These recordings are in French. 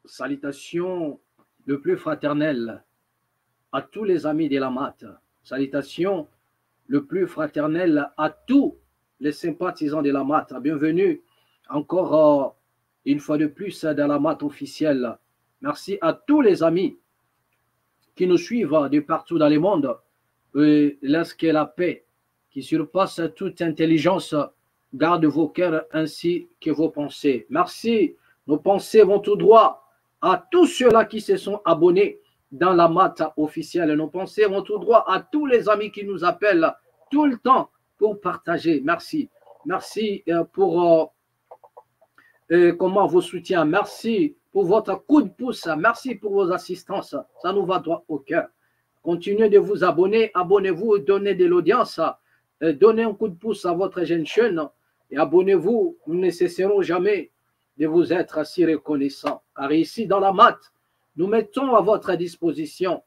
Salutations le plus fraternel à tous les amis de la MAT. Salutations le plus fraternel à tous les sympathisants de la MAT. Bienvenue encore une fois de plus dans la MAT officielle. Merci à tous les amis qui nous suivent de partout dans le monde. Lorsque la paix qui surpasse toute intelligence garde vos cœurs ainsi que vos pensées. Merci. Nos pensées vont tout droit à tous ceux-là qui se sont abonnés dans la MAT officielle. Nos pensées vont tout droit à tous les amis qui nous appellent tout le temps pour partager. Merci. Merci pour comment vos soutiens. Merci pour votre coup de pouce. Merci pour vos assistances. Ça nous va droit au cœur. Continuez de vous abonner. Abonnez-vous, donnez de l'audience. Donnez un coup de pouce à votre jeune chaîne et abonnez-vous. Nous ne cesserons jamais de vous être si reconnaissants. Car ici, dans la MAT, nous mettons à votre disposition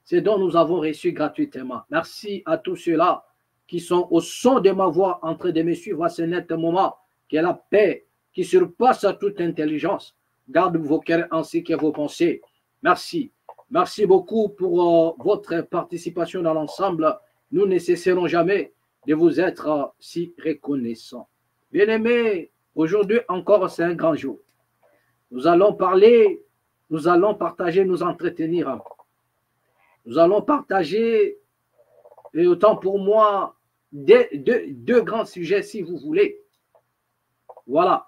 ce dont nous avons reçu gratuitement. Merci à tous ceux-là qui sont au son de ma voix en train de me suivre à ce net moment. Que la paix qui surpasse toute intelligence garde vos cœurs ainsi que vos pensées. Merci. Merci beaucoup pour votre participation dans l'ensemble. Nous ne cesserons jamais de vous être si reconnaissants. Bien-aimés, aujourd'hui encore, c'est un grand jour. Nous allons parler, nous allons partager, nous entretenir. Nous allons partager, et autant pour moi, deux grands sujets, si vous voulez. Voilà.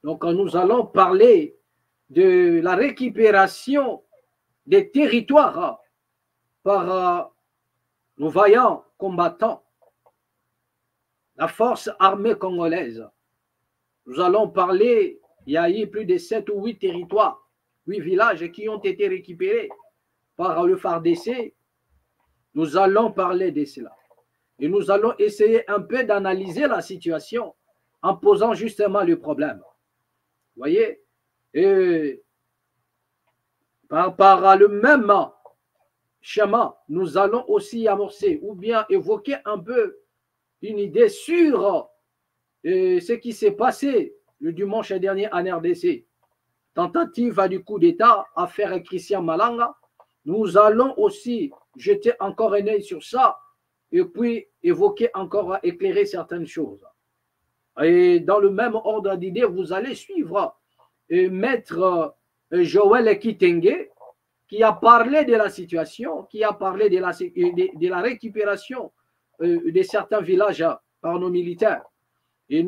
Donc, nous allons parler de la récupération des territoires par nos vaillants combattants, la force armée congolaise. Nous allons parler, il y a eu plus de 7 ou 8 territoires, 8 villages qui ont été récupérés par le FARDC. Nous allons parler de cela. Et nous allons essayer un peu d'analyser la situation en posant justement le problème. Vous voyez? Et par le même schéma, nous allons aussi amorcer ou bien évoquer un peu une idée sur ce qui s'est passé le dimanche dernier en RDC. Tentative du coup d'État à faire Christian Malanga. Nous allons aussi jeter encore un œil sur ça et puis évoquer encore, éclairer certaines choses. Et dans le même ordre d'idée, vous allez suivre Maître Joël Kitenge qui a parlé de la situation, qui a parlé de la récupération de certains villages par nos militaires. Et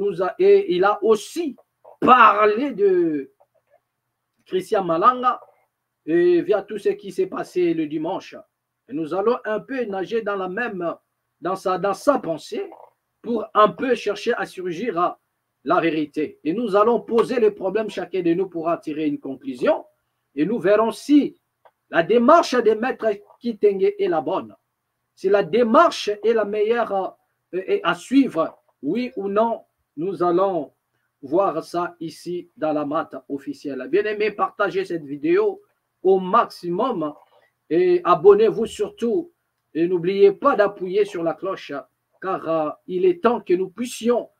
il a aussi parlé de Christian Malanga via tout ce qui s'est passé le dimanche. Et nous allons un peu nager dans sa pensée pour un peu chercher à surgir la vérité. Et nous allons poser les problèmes, chacun de nous pourra tirer une conclusion. Et nous verrons si la démarche de Maître Kitenge est la bonne. Si la démarche est la meilleure à suivre, oui ou non, nous allons voir ça ici dans la MAT officielle. Bien aimé, partagez cette vidéo au maximum et abonnez-vous surtout. Et n'oubliez pas d'appuyer sur la cloche car il est temps que nous puissions,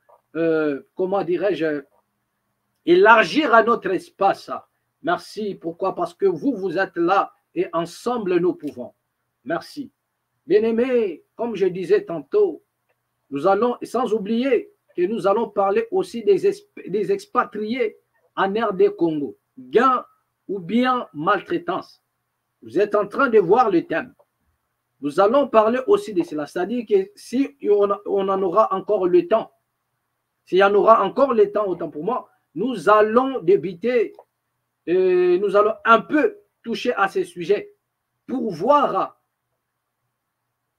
comment dirais-je, élargir à notre espace. Merci. Pourquoi? Parce que vous êtes là et ensemble nous pouvons. Merci. Bien-aimés, comme je disais tantôt, nous allons, sans oublier que nous allons parler aussi des expatriés en RD Congo, gain ou bien maltraitance. Vous êtes en train de voir le thème. Nous allons parler aussi de cela, c'est-à-dire que si on en aura encore le temps, s'il y en aura encore le temps, autant pour moi, nous allons débuter, nous allons un peu toucher à ces sujets pour voir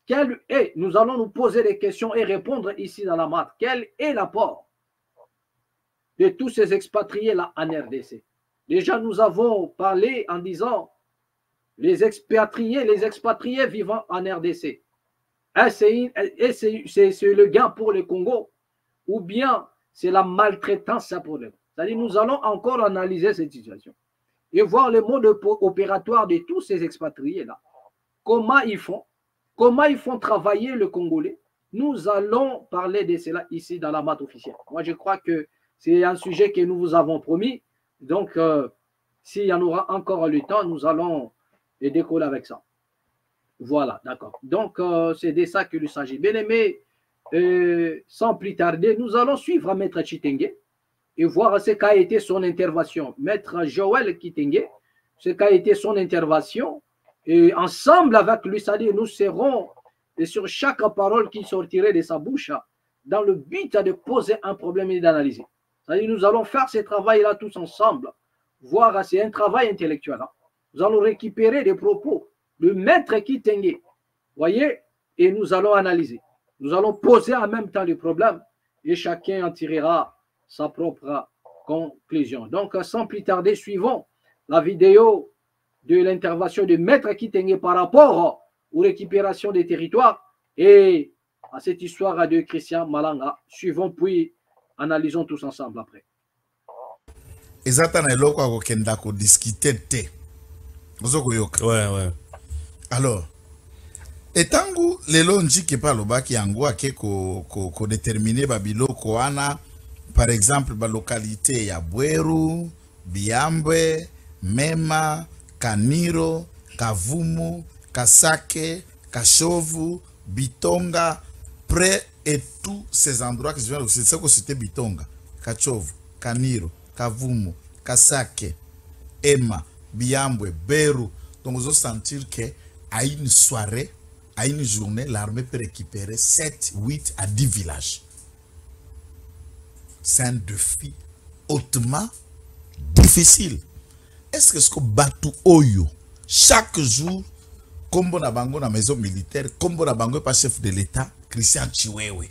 quel est, nous allons nous poser des questions et répondre ici dans la MAT, quel est l'apport de tous ces expatriés-là en RDC. Déjà, nous avons parlé en disant les expatriés vivant en RDC. C'est le gain pour le Congo ou bien c'est la maltraitance pour eux. C'est-à-dire nous allons encore analyser cette situation et voir le mode opératoire de tous ces expatriés-là. Comment ils font travailler le Congolais. Nous allons parler de cela ici dans la MAT officielle. Moi, je crois que c'est un sujet que nous vous avons promis. Donc, s'il y en aura encore le temps, nous allons décoller avec ça. Voilà, d'accord. Donc, c'est de ça qu'il s'agit. Bien aimé, sans plus tarder, nous allons suivre Maître Chitenge et voir ce qu'a été son intervention. Maître Joël Kitenge, ce qu'a été son intervention. Et ensemble avec lui, c'est-à-dire nous serons sur chaque parole qui sortirait de sa bouche dans le but de poser un problème et d'analyser. C'est-à-dire nous allons faire ce travail-là tous ensemble, voir, c'est un travail intellectuel. Hein. Nous allons récupérer des propos de Maître Kitenge, voyez, et nous allons analyser. Nous allons poser en même temps les problèmes et chacun en tirera sa propre conclusion. Donc, sans plus tarder, suivons la vidéo de l'intervention de Maître Kitenge par rapport aux récupérations des territoires et à cette histoire de Christian Malanga. Suivons puis analysons tous ensemble après. Exactement, eloko akokenda ko discuter te. Ouais. Alors, etangu lelo njiki pa lobaki yango ake ko déterminer babiloko wana, par exemple ba localité ya Bweru, Biambwe, Mema, Kaniro, Kavumu, Kasake, Kashovu, Bitonga, près et tous ces endroits que je viens de citer, c'est que c'était Bitonga, Kachovu, Kaniro, Kavumu, Kasake, Ema, Biambwe, Beru. Donc vous allez sentir qu'à une soirée, à une journée, l'armée peut récupérer 7, 8 à 10 villages. C'est un défi hautement difficile. Est-ce que ce que Batu Oyo, chaque jour, comme on a bango dans la maison militaire, comme on a bango par chef de l'État, Christian Chiwewe,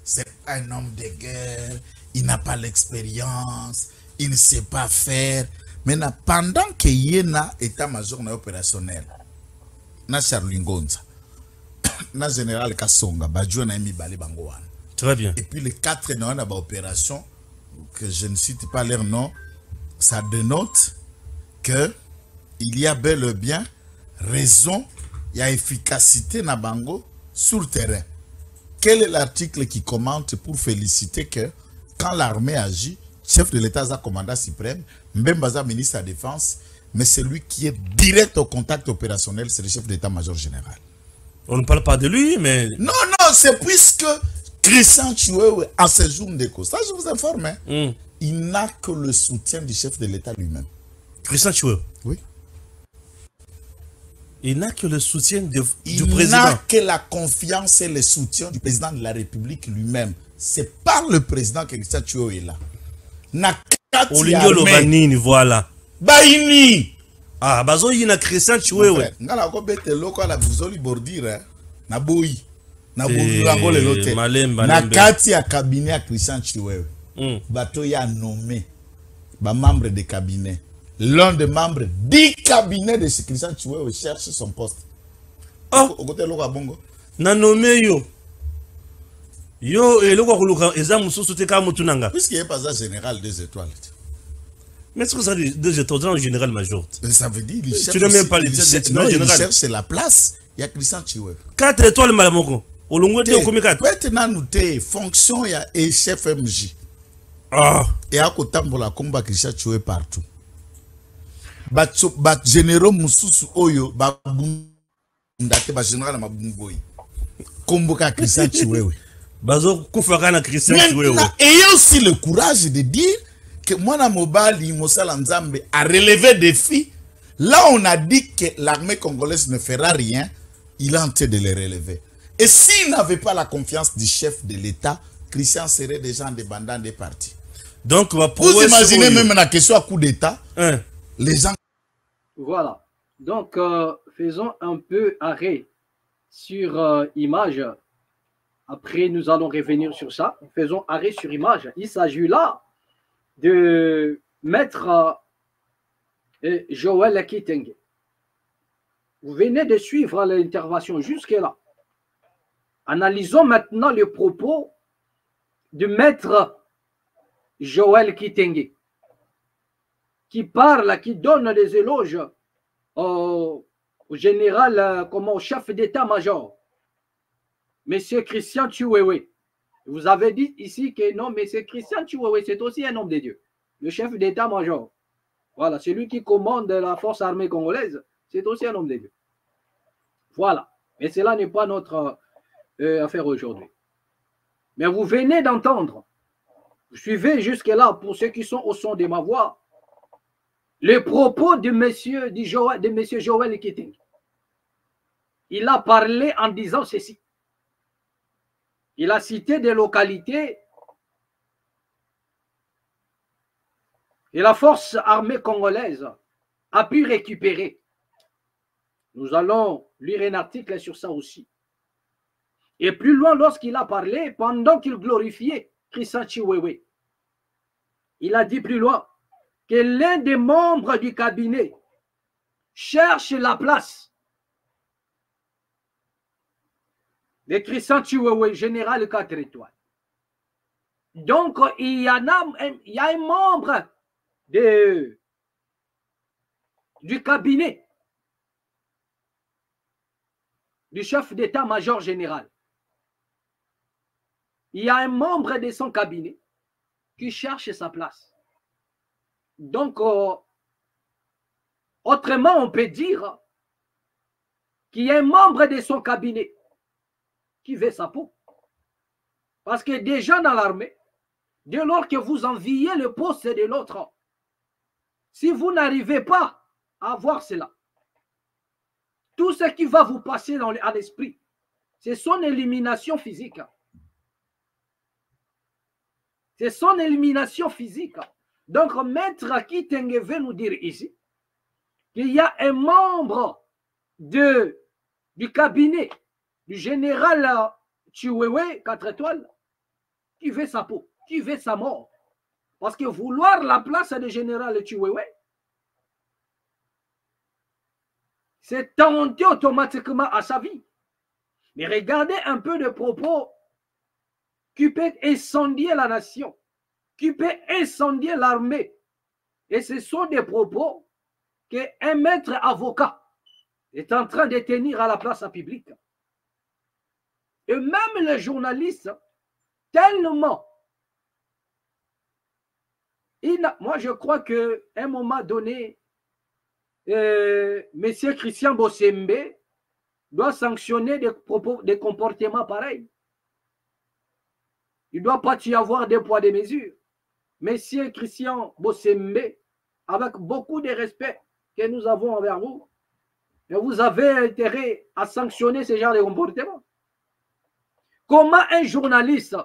c'est un homme de guerre, il n'a pas l'expérience, il ne sait pas faire. Maintenant, pendant qu'il y a un état-major opérationnel, na Charlingonza, na général Kassonga, Badjo na mi balé bangoan. Très bien. Et puis les 4 non na opération que je ne cite pas leur nom, ça dénote que il y a bel et bien raison, il y a efficacité na bango sur le terrain. Quel est l'article qui commente pour féliciter que quand l'armée agit, chef de l'État, commandant suprême, Mbembaza, ministre de la Défense, mais celui qui est direct au contact opérationnel, c'est le chef d'état-major général. On ne parle pas de lui, mais... Non, c'est puisque Christian Chiwewe, à ce jour de ça je vous informe, hein, il n'a que le soutien du chef de l'État lui-même. Christian Chiwewe? Oui. Il n'a que le soutien du président. Il n'a que la confiance et le soutien du président de la République lui-même. C'est par le président que Christian Chiwewe est là. Olingo Lobanini, voilà. Baini. Ah, bazo yina Christian Chiwewe. Ngala ko bete loko la buzoli bordire na boyi. Na boyi rango le lote. Na kati ya cabinet ya Christian Chiwewe. Bato ya nommé ba membre de cabinet. L'un des membres du cabinet de Christian Chiwewe cherche son poste. Oh, okote loko bongo. Na nommé yo. Yo, et le quoi examen sous ka mutunanga. Puisqu'il n'est pas un général 2 étoiles. Mais est-ce que ça dit 2 étoiles en général major? Ça veut dire il cherche. Tu n'aimes même pas les général. Il cherche la place. Il y a Christian Chiwewe. 4 étoiles malamoko. Olongo te komi 4. Maintenant nous te fonction ya et chef MJ. Ah. Et à côté la combat Christian Chiwewe partout. Bat généraux mususu oyo ba ndate ba général mabungoyi. Komboka Christian Chiwewe. Bazo Koufakana Christian Chiwewe. Ayez aussi le courage de dire que Mwana Mobali Moussala Nzambe a relevé des défis. Là, on a dit que l'armée congolaise ne fera rien. Il a en train de les relever. Et s'il n'avait pas la confiance du chef de l'État, Christian serait déjà en débandant des partis. Donc, vous imaginez même la question à coup d'État, les gens... Voilà. Donc, faisons un peu arrêt sur image. Après, nous allons revenir sur ça. Faisons arrêt sur image. Il s'agit là de Maître Joël Kitenge. Vous venez de suivre l'intervention jusque-là. Analysons maintenant les propos de Maître Joël Kitenge, qui parle, qui donne des éloges au général, comme au chef d'état-major. Monsieur Christian Chiwewe, vous avez dit ici que non, mais c'est Christian Chiwewe, c'est aussi un homme de Dieu, le chef d'état-major. Voilà, celui qui commande la force armée congolaise, c'est aussi un homme de Dieu. Voilà. Mais cela n'est pas notre affaire aujourd'hui. Mais vous venez d'entendre, vous suivez jusque-là, pour ceux qui sont au son de ma voix, les propos de monsieur Joël Kitting. Il a parlé en disant ceci. Il a cité des localités et la force armée congolaise a pu récupérer. Nous allons lire un article sur ça aussi. Et plus loin, lorsqu'il a parlé, pendant qu'il glorifiait Christian Chiwewe, il a dit plus loin que l'un des membres du cabinet cherche la place de Christian Chiwewe, général 4 étoiles. Donc, il y a un membre du cabinet du chef d'état-major général. Il y a un membre de son cabinet qui cherche sa place. Donc, autrement, on peut dire qu'il y a un membre de son cabinet qui veut sa peau. Parce que déjà dans l'armée, dès lors que vous enviez le poste de l'autre, si vous n'arrivez pas à voir cela, tout ce qui va vous passer à l'esprit, c'est son élimination physique. C'est son élimination physique. Donc, Maître Kitenge veut nous dire ici qu'il y a un membre du cabinet du général Chiwewe, 4 étoiles, qui veut sa peau, qui veut sa mort. Parce que vouloir la place du général Chiwewe, c'est tenter automatiquement à sa vie. Mais regardez un peu de propos qui peut incendier la nation, qui peut incendier l'armée. Et ce sont des propos qu'un maître avocat est en train de tenir à la place publique. Et même les journalistes, tellement. Moi, je crois qu'à un moment donné, M. Christian Bossembe doit sanctionner des comportements pareils. Il ne doit pas y avoir des poids, des mesures. M. Christian Bossembe, avec beaucoup de respect que nous avons envers vous, et vous avez intérêt à sanctionner ce genre de comportement. Comment un journaliste,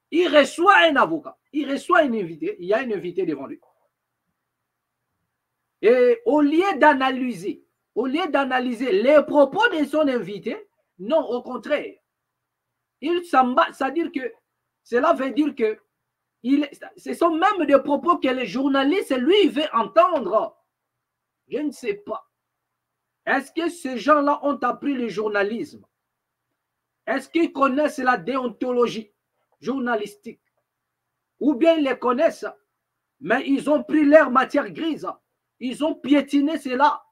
il reçoit un avocat, il reçoit un invité, il y a un invité devant lui. Et au lieu d'analyser les propos de son invité, non, au contraire, il s'en bat, c'est-à-dire que cela veut dire que ce sont même des propos que les journalistes, lui, veut entendre. Je ne sais pas. Est-ce que ces gens-là ont appris le journalisme? Est-ce qu'ils connaissent la déontologie journalistique? Ou bien ils les connaissent, mais ils ont pris leur matière grise. Ils ont piétiné cela.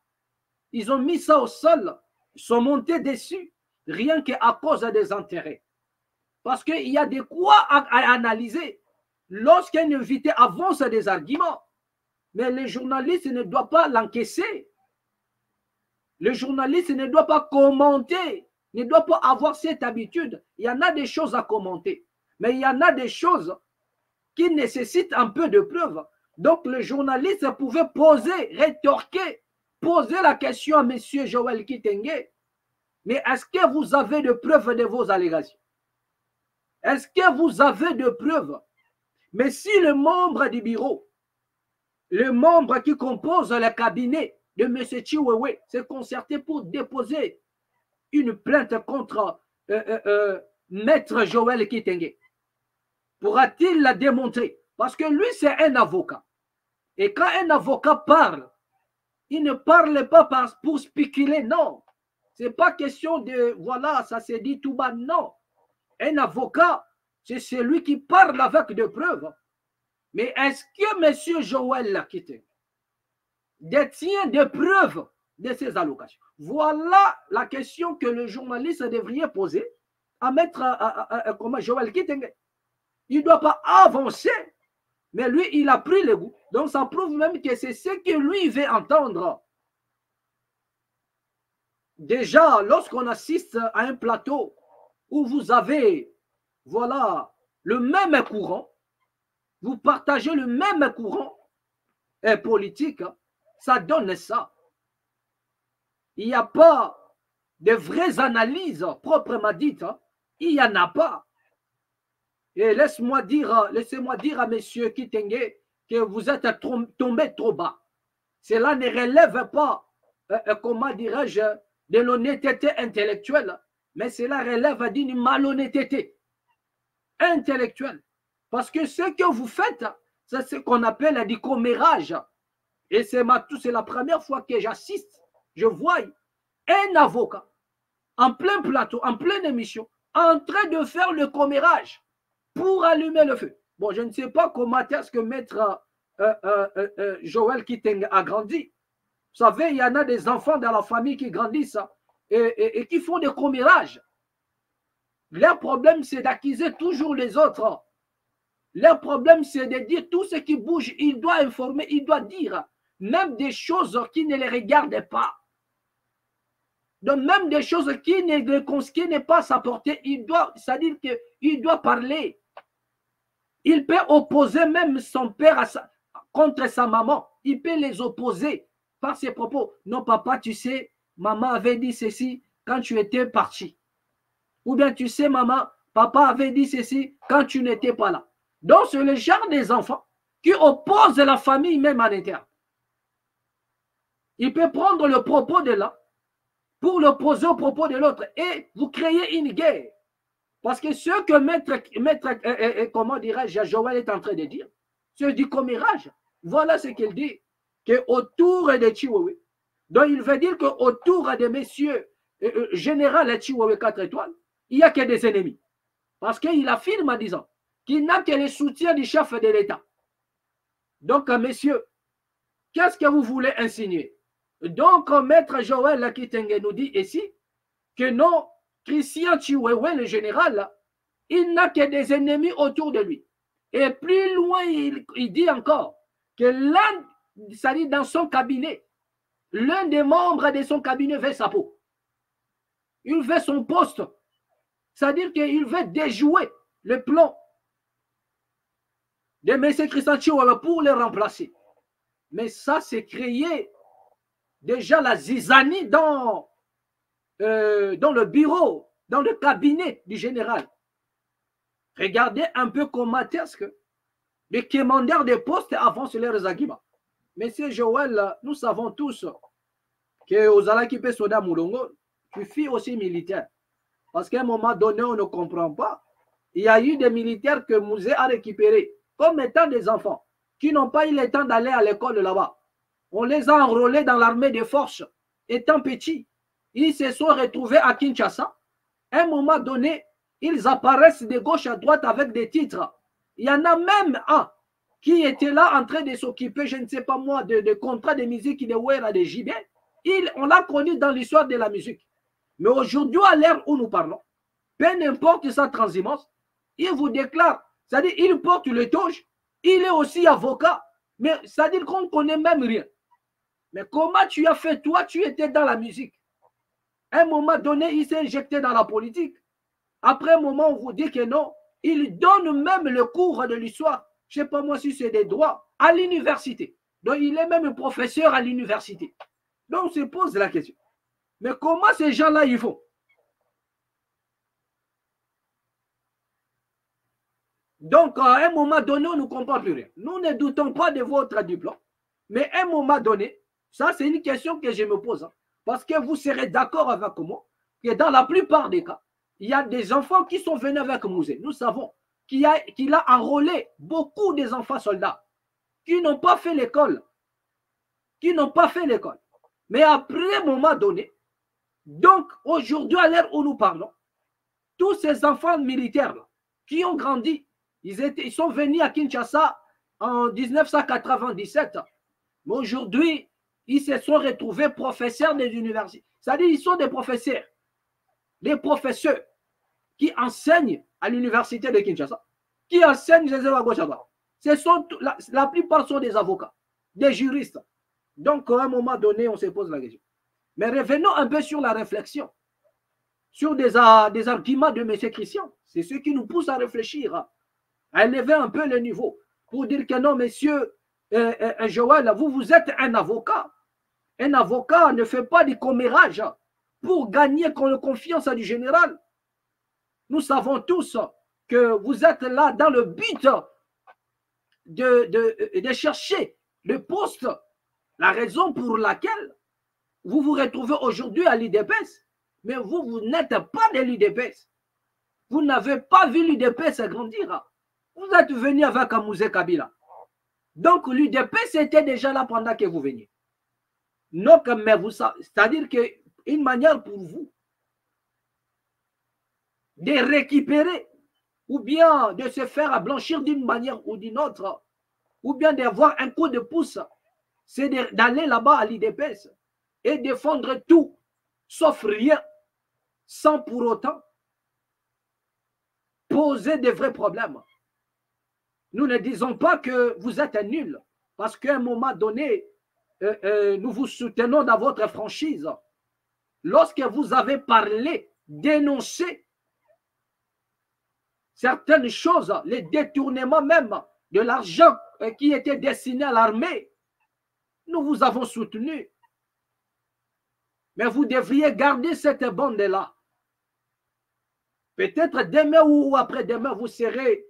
Ils ont mis ça au sol. Ils sont montés dessus, rien qu'à cause des intérêts. Parce qu'il y a de quoi à analyser lorsqu'un invité avance des arguments. Mais le journaliste ne doit pas l'encaisser. Le journaliste ne doit pas commenter, ne doit pas avoir cette habitude. Il y en a des choses à commenter, mais il y en a des choses qui nécessitent un peu de preuves. Donc le journaliste pouvait poser, rétorquer, poser la question à M. Joël Kitenge. Mais est-ce que vous avez de preuves de vos allégations? Est-ce que vous avez de preuves? Mais si le membre du bureau, le membre qui compose le cabinet de M. Chiwewe s'est concerté pour déposer une plainte contre Maître Joël Kitenge, pourra-t-il la démontrer? Parce que lui, c'est un avocat. Et quand un avocat parle, il ne parle pas pour spéculer, non. Ce n'est pas question de, voilà, ça s'est dit tout bas, non. Un avocat, c'est celui qui parle avec des preuves. Mais est-ce que M. Joël Kitenge détient des preuves de ces allocations? Voilà la question que le journaliste devrait poser à Maître Joël Kitenge. Il ne doit pas avancer Mais lui, il a pris le goût. Donc, ça prouve même que c'est ce que lui veut entendre. Déjà, lorsqu'on assiste à un plateau où vous avez, voilà, le même courant, vous partagez le même courant politique, ça donne ça. Il n'y a pas de vraies analyses proprement dites. Il n'y en a pas. Et laissez-moi dire à M. Kitenge que vous êtes tombé trop bas. Cela ne relève pas, comment dirais-je, de l'honnêteté intellectuelle, mais cela relève d'une malhonnêteté intellectuelle. Parce que ce que vous faites, c'est ce qu'on appelle du commérage. Et c'est la première fois que j'assiste, je vois un avocat en plein plateau, en pleine émission, en train de faire le commérage pour allumer le feu. Bon, je ne sais pas comment est-ce que maître Joël Kitenge a grandi. Vous savez, il y en a des enfants dans la famille qui grandissent et qui font des commérages. Leur problème, c'est d'accuser toujours les autres. Leur problème, c'est de dire tout ce qui bouge. Il doit informer, il doit dire même des choses qui ne les regardent pas. Donc, même des choses qui n'est pas sa portée, c'est-à-dire qu'il doit parler. Il peut opposer même son père contre sa maman. Il peut les opposer par ses propos. Non, papa, tu sais, maman avait dit ceci quand tu étais parti. Ou bien, tu sais, maman, papa avait dit ceci quand tu n'étais pas là. Donc, c'est le genre des enfants qui opposent la famille même à l'intérieur. Il peut prendre le propos de l'un pour l'opposer au propos de l'autre et vous créez une guerre. Parce que ce que maître comment dirais-je, Joël est en train de dire, c'est du commérage. Voilà ce qu'il dit, qu'autour de Chihuahua, donc il veut dire qu'autour de messieurs général Chihuahua 4 étoiles, il n'y a que des ennemis. Parce qu'il affirme en disant qu'il n'a que le soutien du chef de l'État. Donc, messieurs, qu'est-ce que vous voulez insinuer? Donc, maître Joël Kitenge nous dit ici que non, Christian Chihuahua, le général, il n'a que des ennemis autour de lui. Et plus loin, il dit encore que l'un, c'est-à-dire dans son cabinet, l'un des membres de son cabinet veut sa peau. Il veut son poste. C'est-à-dire qu'il veut déjouer le plan de M. Christian Chihuahua pour le remplacer. Mais ça, c'est créer déjà la zizanie dans le bureau, dans le cabinet du général. Regardez un peu comment est-ce que les commandeurs des postes avancent leurs arguments. Monsieur Joël, nous savons tous que aux Alakipe Soda Moulongo, tu fais aussi militaire. Parce qu'à un moment donné, on ne comprend pas. Il y a eu des militaires que Mouzé a récupérés comme étant des enfants qui n'ont pas eu le temps d'aller à l'école là-bas. On les a enrôlés dans l'armée des forces étant petits. Ils se sont retrouvés à Kinshasa. À un moment donné, ils apparaissent de gauche à droite avec des titres. Il y en a même un qui était là en train de s'occuper, je ne sais pas moi, de contrats de musique de Ouera de JB. On l'a connu dans l'histoire de la musique. Mais aujourd'hui, à l'ère où nous parlons, peu importe sa transhumance, il vous déclare, c'est-à-dire il porte le toge, il est aussi avocat, mais c'est-à-dire qu'on ne connaît même rien. Mais comment tu as fait, toi, tu étais dans la musique. À un moment donné, il s'est injecté dans la politique. Après un moment, on vous dit que non, il donne même le cours de l'histoire, je ne sais pas moi si c'est des droits, à l'université. Donc, il est même professeur à l'université. Donc, on se pose la question. Mais comment ces gens-là y font? Donc, à un moment donné, on ne comprend plus rien. Nous ne doutons pas de votre diplôme. Mais à un moment donné, ça, c'est une question que je me pose. Parce que vous serez d'accord avec moi que dans la plupart des cas, il y a des enfants qui sont venus avec Mouzé. Nous savons qu'il a enrôlé beaucoup des enfants soldats qui n'ont pas fait l'école. Mais après un moment donné, donc aujourd'hui, à l'heure où nous parlons, tous ces enfants militaires là, qui ont grandi, ils sont venus à Kinshasa en 1997. Mais aujourd'hui, ils se sont retrouvés professeurs des universités. C'est-à-dire ils sont des professeurs qui enseignent à l'université de Kinshasa, qui enseignent les élèves à gauche à droite. La plupart sont des avocats, des juristes. Donc, à un moment donné, on se pose la question. Mais revenons un peu sur la réflexion, sur des arguments de M. Christian. C'est ce qui nous pousse à réfléchir, à élever un peu le niveau, pour dire que non, monsieur Joël, vous êtes un avocat. Un avocat ne fait pas du commérage pour gagner la confiance du général. Nous savons tous que vous êtes là dans le but de chercher le poste, la raison pour laquelle vous vous retrouvez aujourd'hui à l'UDPS. Mais vous n'êtes pas de l'UDPS. Vous n'avez pas vu l'UDPS grandir. Vous êtes venu avec Amouzé Kabila. Donc l'UDPS était déjà là pendant que vous veniez. Donc, mais vous savez, c'est-à-dire qu'une manière pour vous de récupérer ou bien de se faire blanchir d'une manière ou d'une autre, ou bien d'avoir un coup de pouce, c'est d'aller là-bas à l'UDPS et défendre tout, sauf rien, sans pour autant poser de vrais problèmes. Nous ne disons pas que vous êtes nul, parce qu'à un moment donné, nous vous soutenons dans votre franchise. Lorsque vous avez parlé, dénoncé certaines choses, les détournements même de l'argent qui était destiné à l'armée, nous vous avons soutenu. Mais vous devriez garder cette bande-là. Peut-être demain ou après-demain, vous serez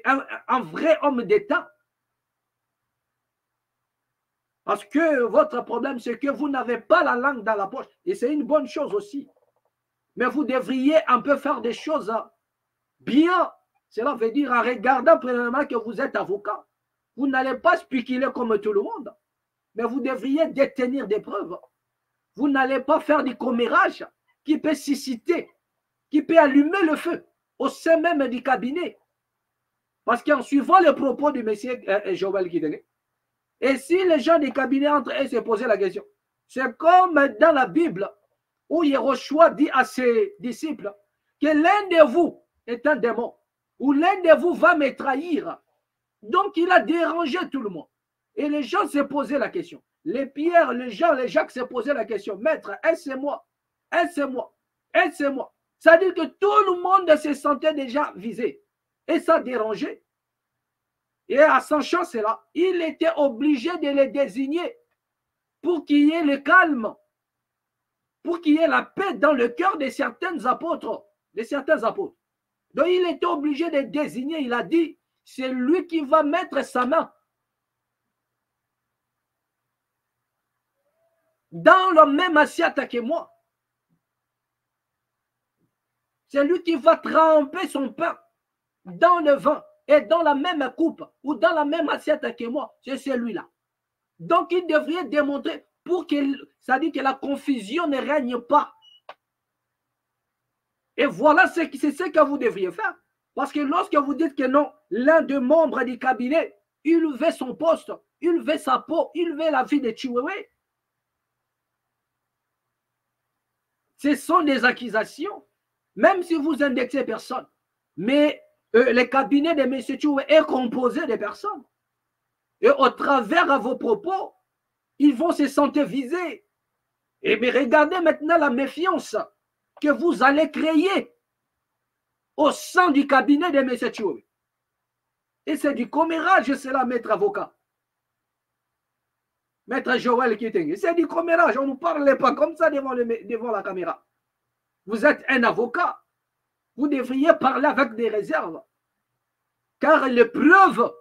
un vrai homme d'État. Parce que votre problème, c'est que vous n'avez pas la langue dans la poche. Et c'est une bonne chose aussi. Mais vous devriez un peu faire des choses bien. Cela veut dire en regardant premièrement que vous êtes avocat. Vous n'allez pas spéculer comme tout le monde. Mais vous devriez détenir des preuves. Vous n'allez pas faire du commérage qui peut susciter, qui peut allumer le feu au sein même du cabinet. Parce qu'en suivant les propos du monsieur Joël Kidene, et si les gens du cabinet entre eux se posaient la question, c'est comme dans la Bible où Yehoshua dit à ses disciples que l'un de vous est un démon ou l'un de vous va me trahir. Donc il a dérangé tout le monde. Et les gens se posaient la question. Les Pierre, les Jean, les Jacques se posaient la question. Maître, est-ce moi? Est-ce moi? Est-ce moi? C'est-à-dire que tout le monde se sentait déjà visé. Et ça dérangeait. Et à son chance là, il était obligé de les désigner pour qu'il y ait le calme, pour qu'il y ait la paix dans le cœur de certains apôtres, Donc il était obligé de désigner, il a dit, c'est lui qui va mettre sa main dans le même assiette que moi. C'est lui qui va tremper son pain dans le vin et dans la même coupe ou dans la même assiette que moi. C'est celui-là. Donc, il devrait démontrer pour que, ça dit que la confusion ne règne pas. Et voilà, c'est ce que vous devriez faire. Parce que lorsque vous dites que non, l'un des membres du cabinet, il veut son poste, il veut sa peau, il veut la vie de Chiwewe. Ce sont des accusations, même si vous indexez personne. Mais le cabinet de M. Chiwewe est composé de personnes. Et au travers de vos propos, ils vont se sentir visés. Et mais regardez maintenant la méfiance que vous allez créer au sein du cabinet de M. Chiwewe. Et c'est du commérage, c'est là, maître avocat. Maître Joël Kitenge, c'est du commérage. On ne nous parle pas comme ça devant la caméra. Vous êtes un avocat. Vous devriez parler avec des réserves. Car les preuves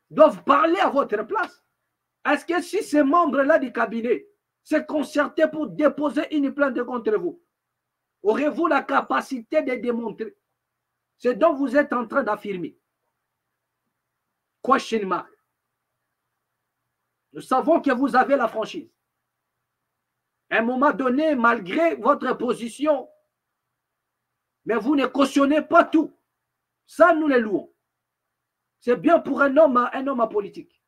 doivent parler à votre place. Est-ce que si ces membres-là du cabinet se concertaient pour déposer une plainte contre vous, aurez-vous la capacité de démontrer ce dont vous êtes en train d'affirmer? Question mark. Nous savons que vous avez la franchise. À un moment donné, malgré votre position, mais vous ne cautionnez pas tout. Ça, nous les louons. C'est bien pour un homme politique.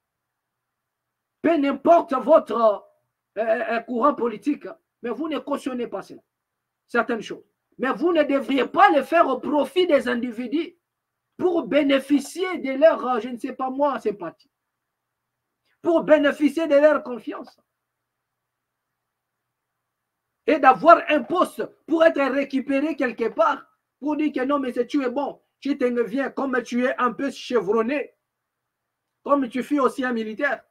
Peu n'importe votre courant politique, mais vous ne cautionnez pas cela. Certaines choses. Mais vous ne devriez pas le faire au profit des individus pour bénéficier de leur, je ne sais pas moi, sympathie, pour bénéficier de leur confiance. Et d'avoir un poste pour être récupéré quelque part, pour dire que non, mais tu es bon, tu te viens, comme tu es un peu chevronné, comme tu fus aussi un militaire,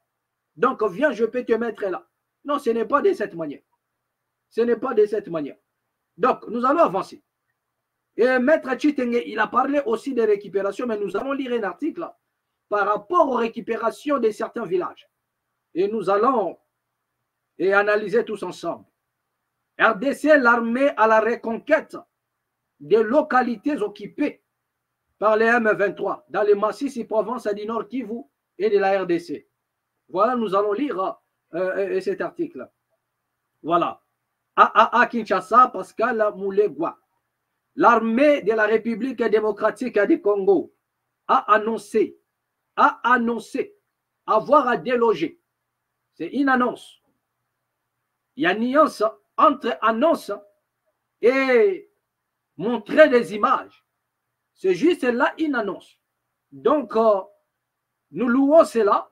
donc viens, je peux te mettre là. Non, ce n'est pas de cette manière. Ce n'est pas de cette manière. Donc, nous allons avancer. Et Maître Chitenge, il a parlé aussi de récupération, mais nous allons lire un article là, par rapport aux récupérations de certains villages. Et nous allons analyser tous ensemble. RDC, l'armée à la reconquête des localités occupées par les M23 dans les massifs et provinces du Nord Kivu et de la RDC. Voilà, nous allons lire cet article. Voilà. À Kinshasa, Pascal Moulegua. L'armée de la République démocratique du Congo a annoncé avoir délogé. C'est une annonce. Il y a une nuance entre annonce et montrer des images. C'est juste là une annonce. Donc, nous louons cela.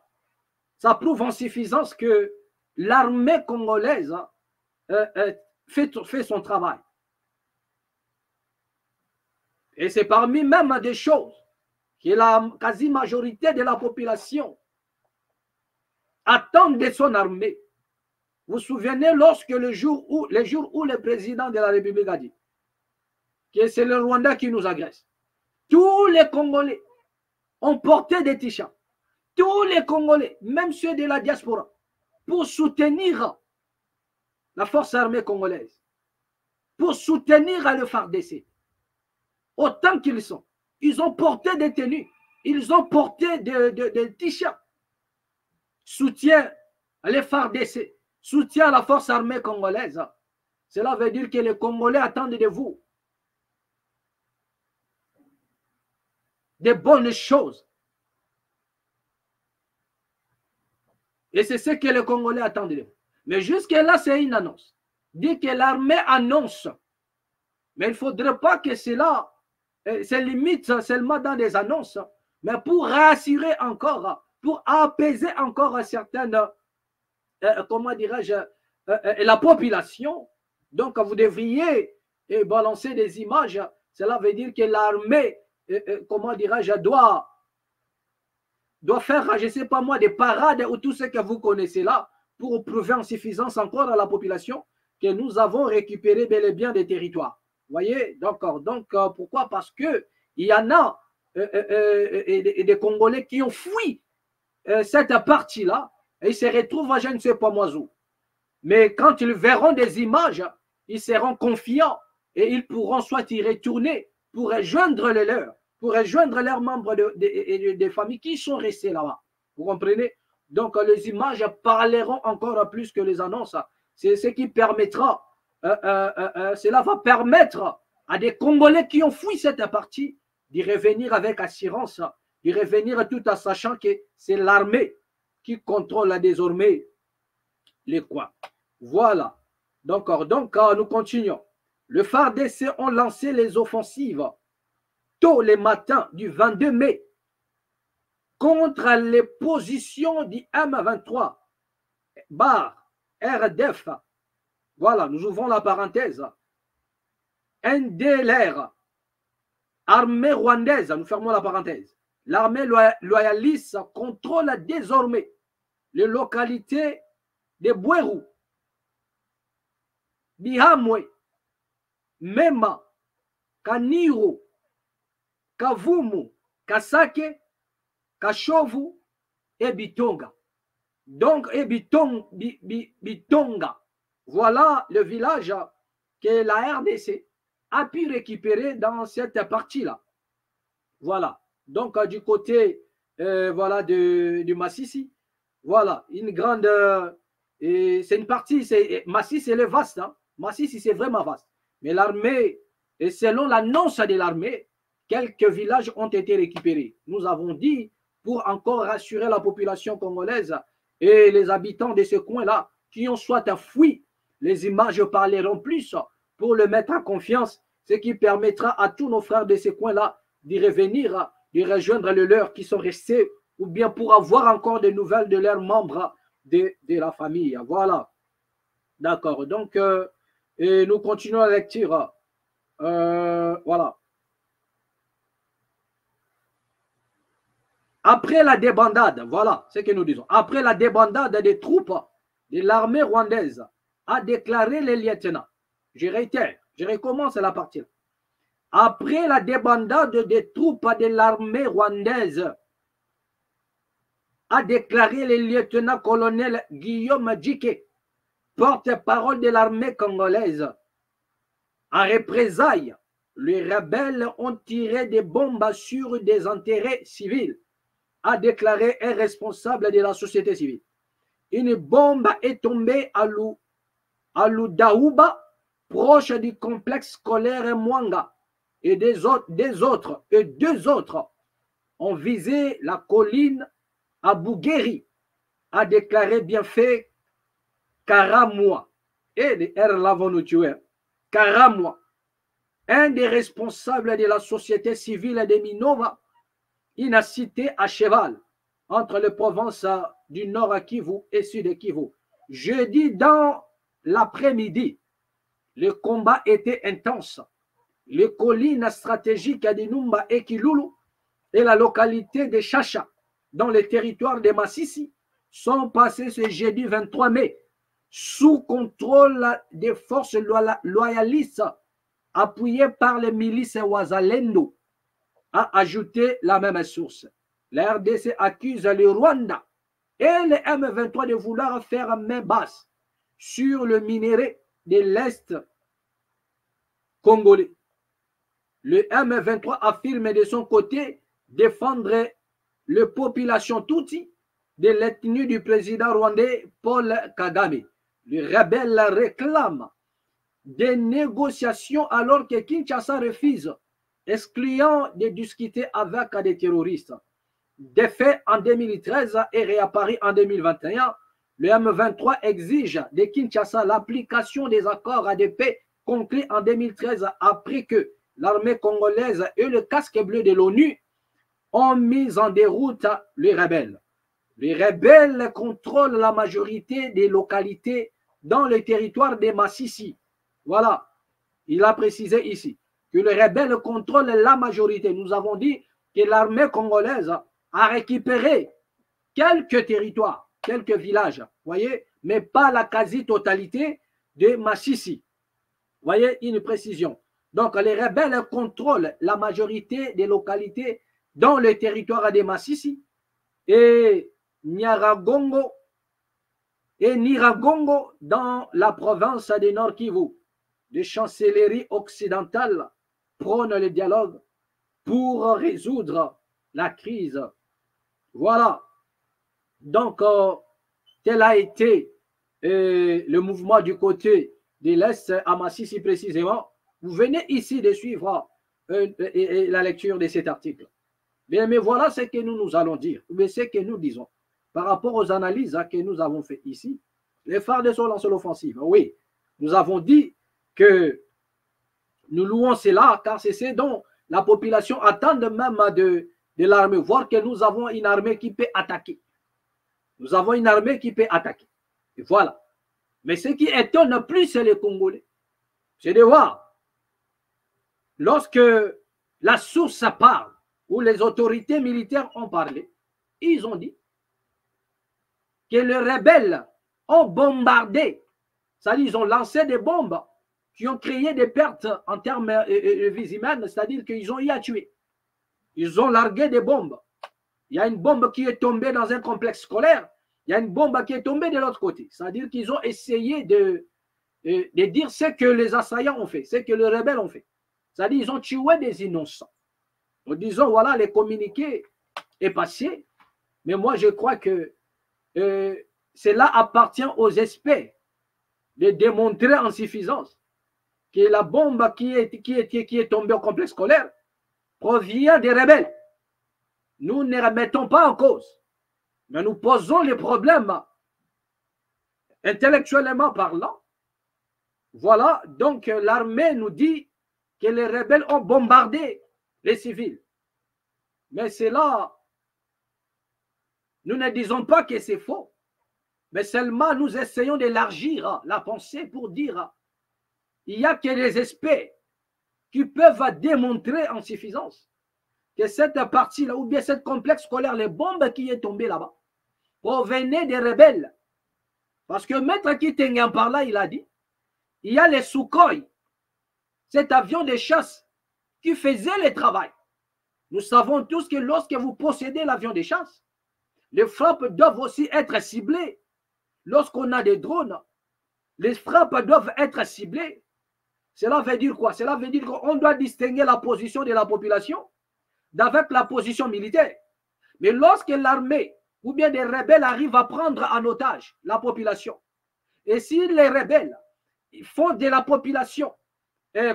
Ça prouve en suffisance que l'armée congolaise fait son travail. Et c'est parmi même des choses que la quasi-majorité de la population attend de son armée. Vous vous souvenez lorsque le jour où le président de la République a dit que c'est le Rwanda qui nous agresse, tous les Congolais ont porté des t-shirts, tous les Congolais, même ceux de la diaspora, pour soutenir la force armée congolaise, pour soutenir le FARDC, autant qu'ils sont. Ils ont porté des tenues, ils ont porté des t-shirts, soutien les FARDC, soutien à la force armée congolaise. Cela veut dire que les Congolais attendent de vous des bonnes choses. Et c'est ce que les Congolais attendent de vous. Mais jusque-là, c'est une annonce. Dit que l'armée annonce. Mais il ne faudrait pas que cela se limite seulement dans des annonces, mais pour rassurer encore, pour apaiser encore certaines, comment dirais-je, la population. Donc, vous devriez balancer des images. Cela veut dire que l'armée, comment dirais-je, doit faire, je ne sais pas moi, des parades ou tout ce que vous connaissez là pour prouver en suffisance encore à la population que nous avons récupéré bel et bien des territoires. Vous voyez, donc pourquoi? Parce qu'il y en a des Congolais qui ont fui cette partie-là et ils se retrouvent à je ne sais pas moi où. Mais quand ils verront des images, ils seront confiants et ils pourront soit y retourner pour rejoindre les leurs, pour rejoindre leurs membres des familles qui sont restés là-bas. Vous comprenez? Donc, les images parleront encore plus que les annonces. C'est ce qui permettra, cela va permettre à des Congolais qui ont fui cette partie d'y revenir avec assurance, d'y revenir tout en sachant que c'est l'armée qui contrôle désormais les coins. Voilà. Donc, nous continuons. Le FARDC ont lancé les offensives tôt le matin du 22 mai contre les positions du M23 bar RDF. Voilà, nous ouvrons la parenthèse. NDLR, armée rwandaise, nous fermons la parenthèse. L'armée loyaliste contrôle désormais les localités de Bweru, Bihamwe, Mema, Kaniro, Kavumu, Kasake, Kashovu et Bitonga. Donc, et Bitonga. Voilà le village que la RDC a pu récupérer dans cette partie-là. Voilà. Donc, du côté voilà, du Massissi, voilà, une grande... c'est une partie, Massissi, c'est vaste. Hein? Massissi, c'est vraiment vaste. Mais l'armée, et selon l'annonce de l'armée, quelques villages ont été récupérés. Nous avons dit, pour encore rassurer la population congolaise et les habitants de ce coin-là, qui ont soit fui, les images parleront plus pour le mettre en confiance ce qui permettra à tous nos frères de ces coins-là d'y revenir, de rejoindre le leur qui sont restés, ou bien pour avoir encore des nouvelles de leurs membres de la famille. Voilà. D'accord. Donc, et nous continuons la lecture. Voilà. Après la débandade, voilà ce que nous disons. Après la débandade des troupes de l'armée rwandaise, a déclaré le lieutenant. Je réitère, je recommence la partie. Après la débandade des troupes de l'armée rwandaise, a déclaré le lieutenant-colonel Guillaume Djike, porte-parole de l'armée congolaise. En représailles, les rebelles ont tiré des bombes sur des intérêts civils, a déclaré un responsable de la société civile. Une bombe est tombée à Ludaouba, proche du complexe scolaire Mwanga, et deux autres ont visé la colline à Bougueri, a déclaré bien fait Karamwa. Et l'avons-nous tué. Karamwa, un des responsables de la société civile de Minova, une cité à cheval entre les provinces du nord à Kivu et sud de Kivu. Jeudi dans l'après-midi, le combat était intense. Les collines stratégiques de Numba et Kilulu et la localité de Chacha, dans le territoire de Massissi, sont passés ce jeudi 23 mai sous contrôle des forces loyalistes appuyées par les milices Wazalendo, a ajouté la même source. La RDC accuse le Rwanda et le M23 de vouloir faire main basse sur le minerai de l'Est congolais. Le M23 affirme de son côté défendre les populations Tutsi de l'ethnie du président rwandais Paul Kagame. Les rebelles réclament des négociations alors que Kinshasa refuse, excluant de discuter avec des terroristes. Défait en 2013 et réapparu en 2021, le M23 exige de Kinshasa l'application des accords de paix conclus en 2013 après que l'armée congolaise et le casque bleu de l'ONU ont mis en déroute les rebelles. Les rebelles contrôlent la majorité des localités dans le territoire de Massissi. Voilà, il a précisé ici que les rebelles contrôlent la majorité. Nous avons dit que l'armée congolaise a récupéré quelques territoires, quelques villages, voyez, mais pas la quasi-totalité de Massissi. Voyez, une précision. Donc, les rebelles contrôlent la majorité des localités dans le territoire de Massissi et Nyiragongo dans la province de Nord Kivu. Les chancelleries occidentales prônent le dialogue pour résoudre la crise. Voilà. Donc, tel a été le mouvement du côté de l'Est à Massissi précisément. Vous venez ici de suivre la lecture de cet article. Mais voilà ce que nous allons dire, mais ce que nous disons par rapport aux analyses que nous avons faites ici. Les FARDC lancent l'offensive. Oui, nous avons dit que nous louons cela car c'est ce dont la population attend même de l'armée, voir que nous avons une armée qui peut attaquer. Nous avons une armée qui peut attaquer. Et voilà. Mais ce qui étonne plus, c'est les Congolais. C'est de voir, lorsque la source parle, où les autorités militaires ont parlé, ils ont dit que les rebelles ont bombardé, c'est-à-dire ils ont lancé des bombes qui ont créé des pertes en termes de vie humaine, c'est-à-dire qu'ils ont eu à tuer. Ils ont largué des bombes. Il y a une bombe qui est tombée dans un complexe scolaire, il y a une bombe qui est tombée de l'autre côté. C'est-à-dire qu'ils ont essayé de dire ce que les assaillants ont fait, ce que les rebelles ont fait. C'est-à-dire qu'ils ont tué des innocents. En disant, voilà, les communiqués est passé, mais moi je crois que cela appartient aux experts de démontrer en suffisance que la bombe qui est tombée au complexe scolaire provient des rebelles. Nous ne remettons pas en cause, mais nous posons les problèmes intellectuellement parlant. Voilà, donc l'armée nous dit que les rebelles ont bombardé les civils. Mais c'est là, nous ne disons pas que c'est faux, mais seulement nous essayons d'élargir la pensée pour dire il n'y a que les experts qui peuvent démontrer en suffisance que cette partie-là, ou bien cette complexe scolaire, les bombes qui est tombée là-bas, provenaient des rebelles. Parce que Maître Kitengan par là, il a dit, il y a les Sukhoi, cet avion de chasse qui faisait le travail. Nous savons tous que lorsque vous possédez l'avion de chasse, les frappes doivent aussi être ciblées. Lorsqu'on a des drones, les frappes doivent être ciblées. Cela veut dire quoi? Cela veut dire qu'on doit distinguer la position de la population d'avec la position militaire. Mais lorsque l'armée ou bien des rebelles arrivent à prendre en otage la population, et si les rebelles font de la population,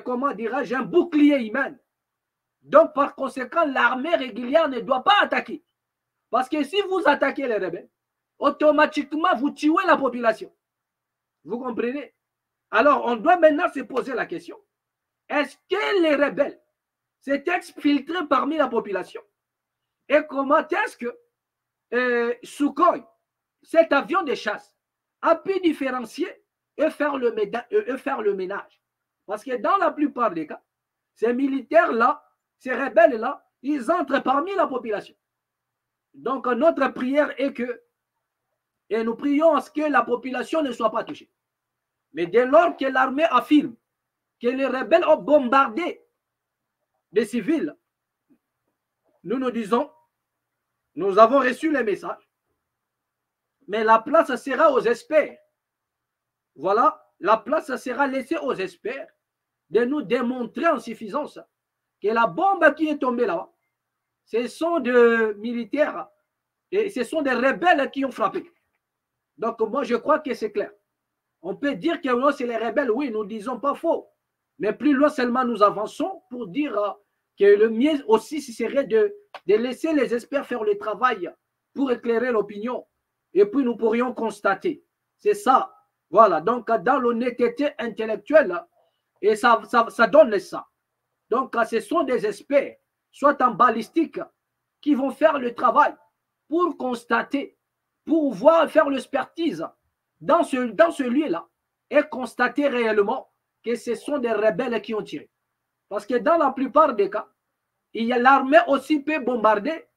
comment dirais-je, un bouclier humain, donc par conséquent, l'armée régulière ne doit pas attaquer. Parce que si vous attaquez les rebelles, automatiquement, vous tuez la population. Vous comprenez? Alors, on doit maintenant se poser la question, est-ce que les rebelles s'est exfiltré parmi la population? Et comment est-ce que Sukhoi, cet avion de chasse, a pu différencier et faire le ménage? Parce que dans la plupart des cas, ces militaires-là, ces rebelles-là, ils entrent parmi la population. Donc, notre prière est que, et nous prions à ce que la population ne soit pas touchée. Mais dès lors que l'armée affirme que les rebelles ont bombardé des civils, nous nous disons, nous avons reçu les messages, mais la place sera aux experts. Voilà, la place sera laissée aux experts de nous démontrer en suffisance que la bombe qui est tombée là-bas, ce sont des militaires et ce sont des rebelles qui ont frappé. Donc moi je crois que c'est clair. On peut dire que c'est les rebelles, oui, nous ne disons pas faux. Mais plus loin seulement nous avançons pour dire que le mieux aussi serait de laisser les experts faire le travail pour éclairer l'opinion. Et puis nous pourrions constater. C'est ça. Voilà. Donc dans l'honnêteté intellectuelle, et ça donne ça. Donc ce sont des experts, soit en balistique, qui vont faire le travail pour constater, pour voir faire l'expertise dans ce lieu-là et constater réellement que ce sont des rebelles qui ont tiré. Parce que dans la plupart des cas, il y a l'armée aussi peut bombarder,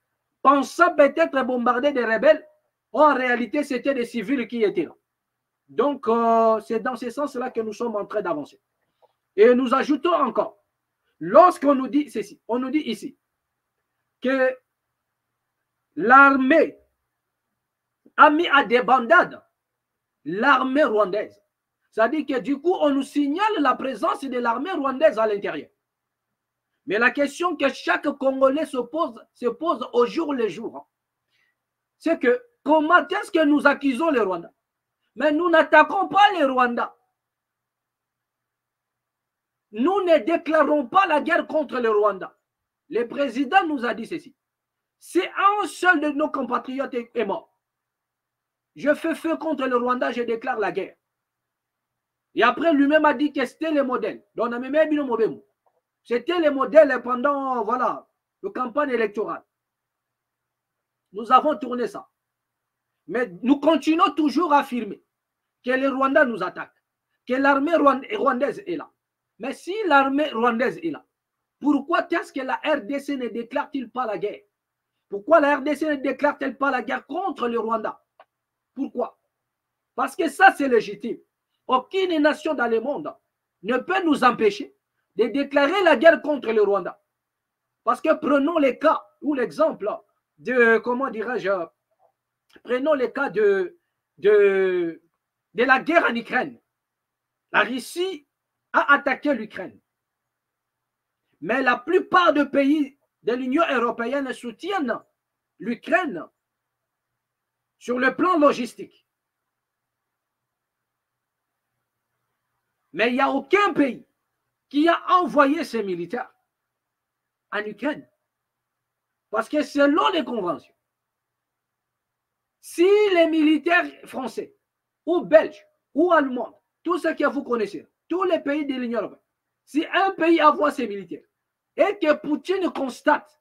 pensant peut-être bombarder des rebelles, en réalité c'était des civils qui étaient là. Donc c'est dans ce sens-là que nous sommes en train d'avancer. Et nous ajoutons encore, lorsqu'on nous dit ceci, on nous dit ici que l'armée a mis à des bandades l'armée rwandaise. C'est-à-dire que du coup, on nous signale la présence de l'armée rwandaise à l'intérieur. Mais la question que chaque Congolais se pose au jour le jour, c'est que comment est-ce que nous accusons le Rwanda? Mais nous n'attaquons pas le Rwanda. Nous ne déclarons pas la guerre contre le Rwanda. Le président nous a dit ceci. Si un seul de nos compatriotes est mort, je fais feu contre le Rwanda, je déclare la guerre. Et après, lui-même a dit que c'était le modèle. C'était le modèle pendant, voilà, la campagne électorale. Nous avons tourné ça. Mais nous continuons toujours à affirmer que le Rwanda nous attaque, que l'armée rwandaise est là. Mais si l'armée rwandaise est là, pourquoi est-ce que la RDC ne déclare-t-il pas la guerre? Pourquoi la RDC ne déclare-t-elle pas la guerre contre le Rwanda? Pourquoi? Parce que ça, c'est légitime. Aucune nation dans le monde ne peut nous empêcher de déclarer la guerre contre le Rwanda. Parce que prenons les cas ou l'exemple de, comment dirais-je, prenons le cas de la guerre en Ukraine. La Russie a attaqué l'Ukraine. Mais la plupart des pays de l'Union européenne soutiennent l'Ukraine sur le plan logistique. Mais il n'y a aucun pays qui a envoyé ses militaires en Ukraine. Parce que selon les conventions, si les militaires français ou belges ou allemands, tout ce que vous connaissez, tous les pays de l'Union européenne, si un pays envoie ses militaires et que Poutine constate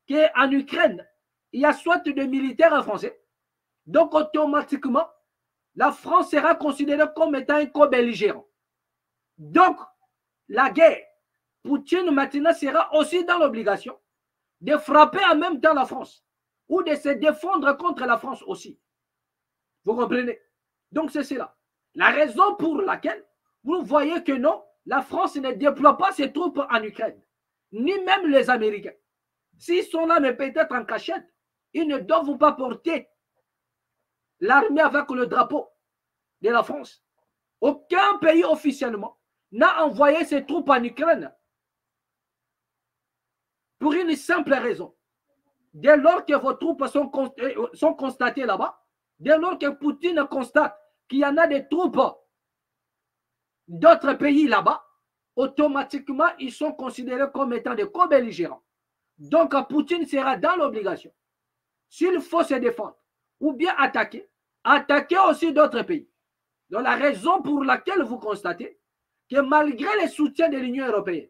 qu'en Ukraine, il y a soit de militaires français, donc automatiquement, la France sera considérée comme étant un co-belligérant. Donc, la guerre, Poutine maintenant sera aussi dans l'obligation de frapper en même temps la France ou de se défendre contre la France aussi. Vous comprenez? Donc, c'est cela. La raison pour laquelle vous voyez que non, la France ne déploie pas ses troupes en Ukraine, ni même les Américains. S'ils sont là, mais peut-être en cachette, ils ne doivent pas porter l'armée avec le drapeau de la France. Aucun pays officiellement n'a envoyé ses troupes en Ukraine pour une simple raison. Dès lors que vos troupes sont constatées là-bas, dès lors que Poutine constate qu'il y en a des troupes d'autres pays là-bas, automatiquement, ils sont considérés comme étant des co-belligérants. Donc, Poutine sera dans l'obligation, s'il faut se défendre, ou bien attaquer aussi d'autres pays. Donc, la raison pour laquelle vous constatez que malgré les soutiens de l'Union européenne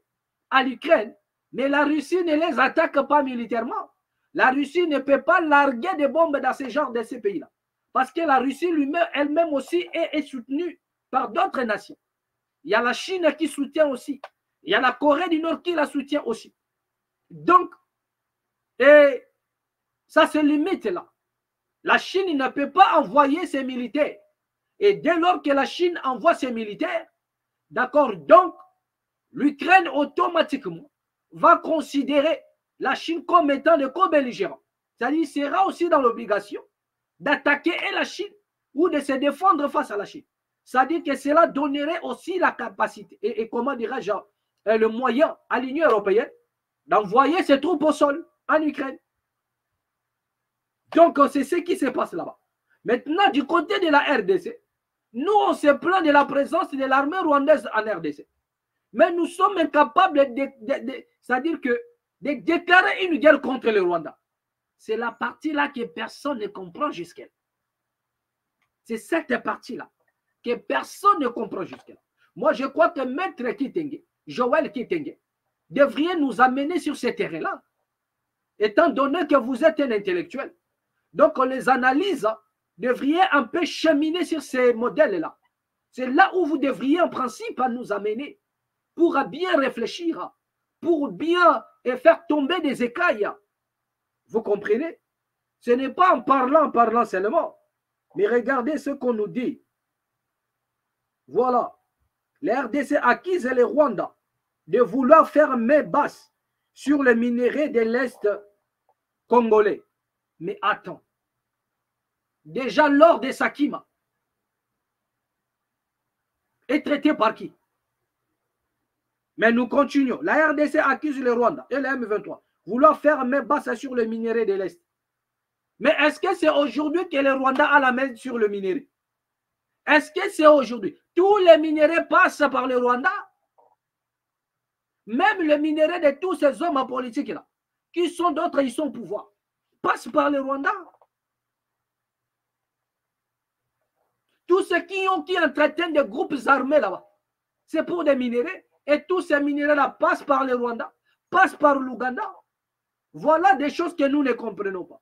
à l'Ukraine, mais la Russie ne les attaque pas militairement. La Russie ne peut pas larguer des bombes dans ce genre de ces pays-là. Parce que la Russie elle-même aussi est soutenue par d'autres nations. Il y a la Chine qui soutient aussi. Il y a la Corée du Nord qui la soutient aussi. Donc, ça se limite là. La Chine ne peut pas envoyer ses militaires. Et dès lors que la Chine envoie ses militaires, d'accord, donc, l'Ukraine automatiquement va considérer la Chine comme étant le co-belligérant. C'est-à-dire, il sera aussi dans l'obligation d'attaquer la Chine ou de se défendre face à la Chine. C'est-à-dire que cela donnerait aussi la capacité et comment dirais-je, le moyen à l'Union européenne d'envoyer ses troupes au sol en Ukraine. Donc, c'est ce qui se passe là-bas. Maintenant, du côté de la RDC, nous, on se plaint de la présence de l'armée rwandaise en RDC. Mais nous sommes incapables c'est-à-dire que de déclarer une guerre contre le Rwanda. C'est la partie-là que personne ne comprend jusqu'à là. C'est cette partie-là que personne ne comprend jusqu'à là. Moi, je crois que Maître Kitenge, Joël Kitenge, devrait nous amener sur ce terrain-là, étant donné que vous êtes un intellectuel. Donc, les analyses devraient un peu cheminer sur ces modèles-là. C'est là où vous devriez en principe nous amener pour bien réfléchir, pour bien faire tomber des écailles. Vous comprenez? Ce n'est pas en parlant seulement. Mais regardez ce qu'on nous dit. Voilà. Les RDC accusent les Rwandais de vouloir faire main basse sur le minerai de l'Est congolais. Mais attends. Déjà, l'or de Sakima est traité par qui? Mais nous continuons. La RDC accuse le Rwanda et le M23 vouloir faire main basse sur le minerai de l'Est. Mais est-ce que c'est aujourd'hui que le Rwanda a la main sur le minerai? Est-ce que c'est aujourd'hui? Tous les minéraux passent par le Rwanda. Même le minerai de tous ces hommes politiques là, qui sont d'autres, ils sont au pouvoir, passent par le Rwanda. Tous ceux qui entretiennent des groupes armés là-bas, c'est pour des minéraux. Et tous ces minéraux-là passent par le Rwanda, passent par l'Ouganda. Voilà des choses que nous ne comprenons pas.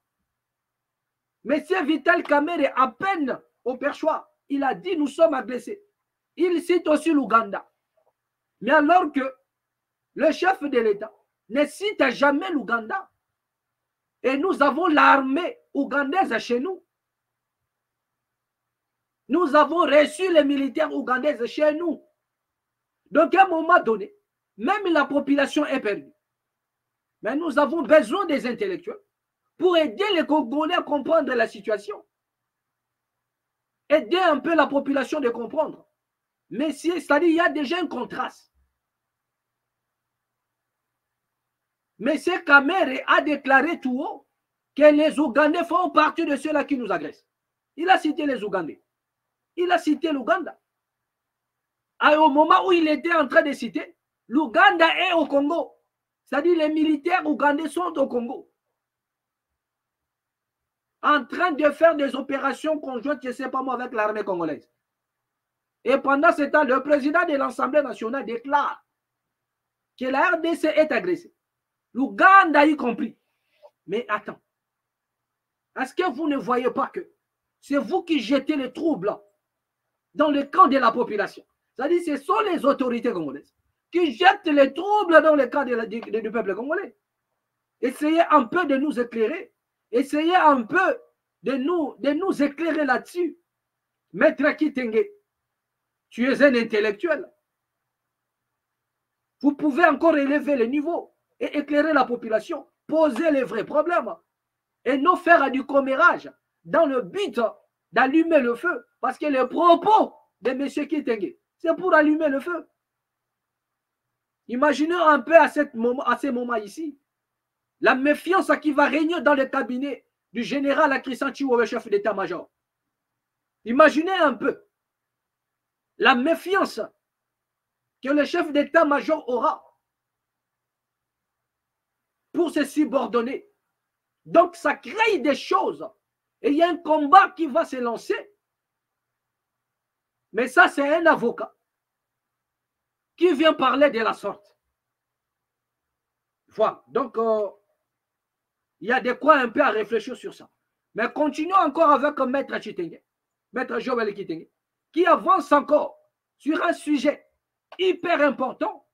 Monsieur Vital Kamerhe, à peine au perchoir, il a dit nous sommes agressés. Il cite aussi l'Ouganda. Mais alors que le chef de l'État ne cite jamais l'Ouganda. Et nous avons l'armée ougandaise chez nous. Nous avons reçu les militaires ougandaises chez nous. Donc, à un moment donné, même la population est perdue. Mais nous avons besoin des intellectuels pour aider les Congolais à comprendre la situation. Aider un peu la population de comprendre. Mais c'est-à-dire, il y a déjà un contraste. M. Kamerhe a déclaré tout haut que les Ougandais font partie de ceux-là qui nous agressent. Il a cité les Ougandais. Il a cité l'Ouganda. Au moment où il était en train de citer, l'Ouganda est au Congo. C'est-à-dire les militaires ougandais sont au Congo. En train de faire des opérations conjointes, je ne sais pas moi, avec l'armée congolaise. Et pendant ce temps, le président de l'Assemblée nationale déclare que la RDC est agressée. L'Ouganda y compris. Mais attends. Est-ce que vous ne voyez pas que c'est vous qui jetez les troubles dans le camp de la population? C'est-à-dire que ce sont les autorités congolaises qui jettent les troubles dans le camp du peuple congolais. Essayez un peu de nous éclairer. Essayez un peu de nous éclairer là-dessus. Maître Kitenge, tu es un intellectuel. Vous pouvez encore élever le niveau et éclairer la population, poser les vrais problèmes et non faire du commérage dans le but d'allumer le feu. Parce que les propos de M. Kitenge, c'est pour allumer le feu. Imaginez un peu à ce moment ici, la méfiance qui va régner dans le cabinet du général Christian Chiwewe, chef d'état-major. Imaginez un peu la méfiance que le chef d'état-major aura pour se subordonner. Donc, ça crée des choses. Et il y a un combat qui va se lancer. Mais ça, c'est un avocat qui vient parler de la sorte. Voilà. Donc, il y a de quoi un peu à réfléchir sur ça. Mais continuons encore avec Maître Kitenge, Maître Joël Kitenge, qui avance encore sur un sujet hyper important,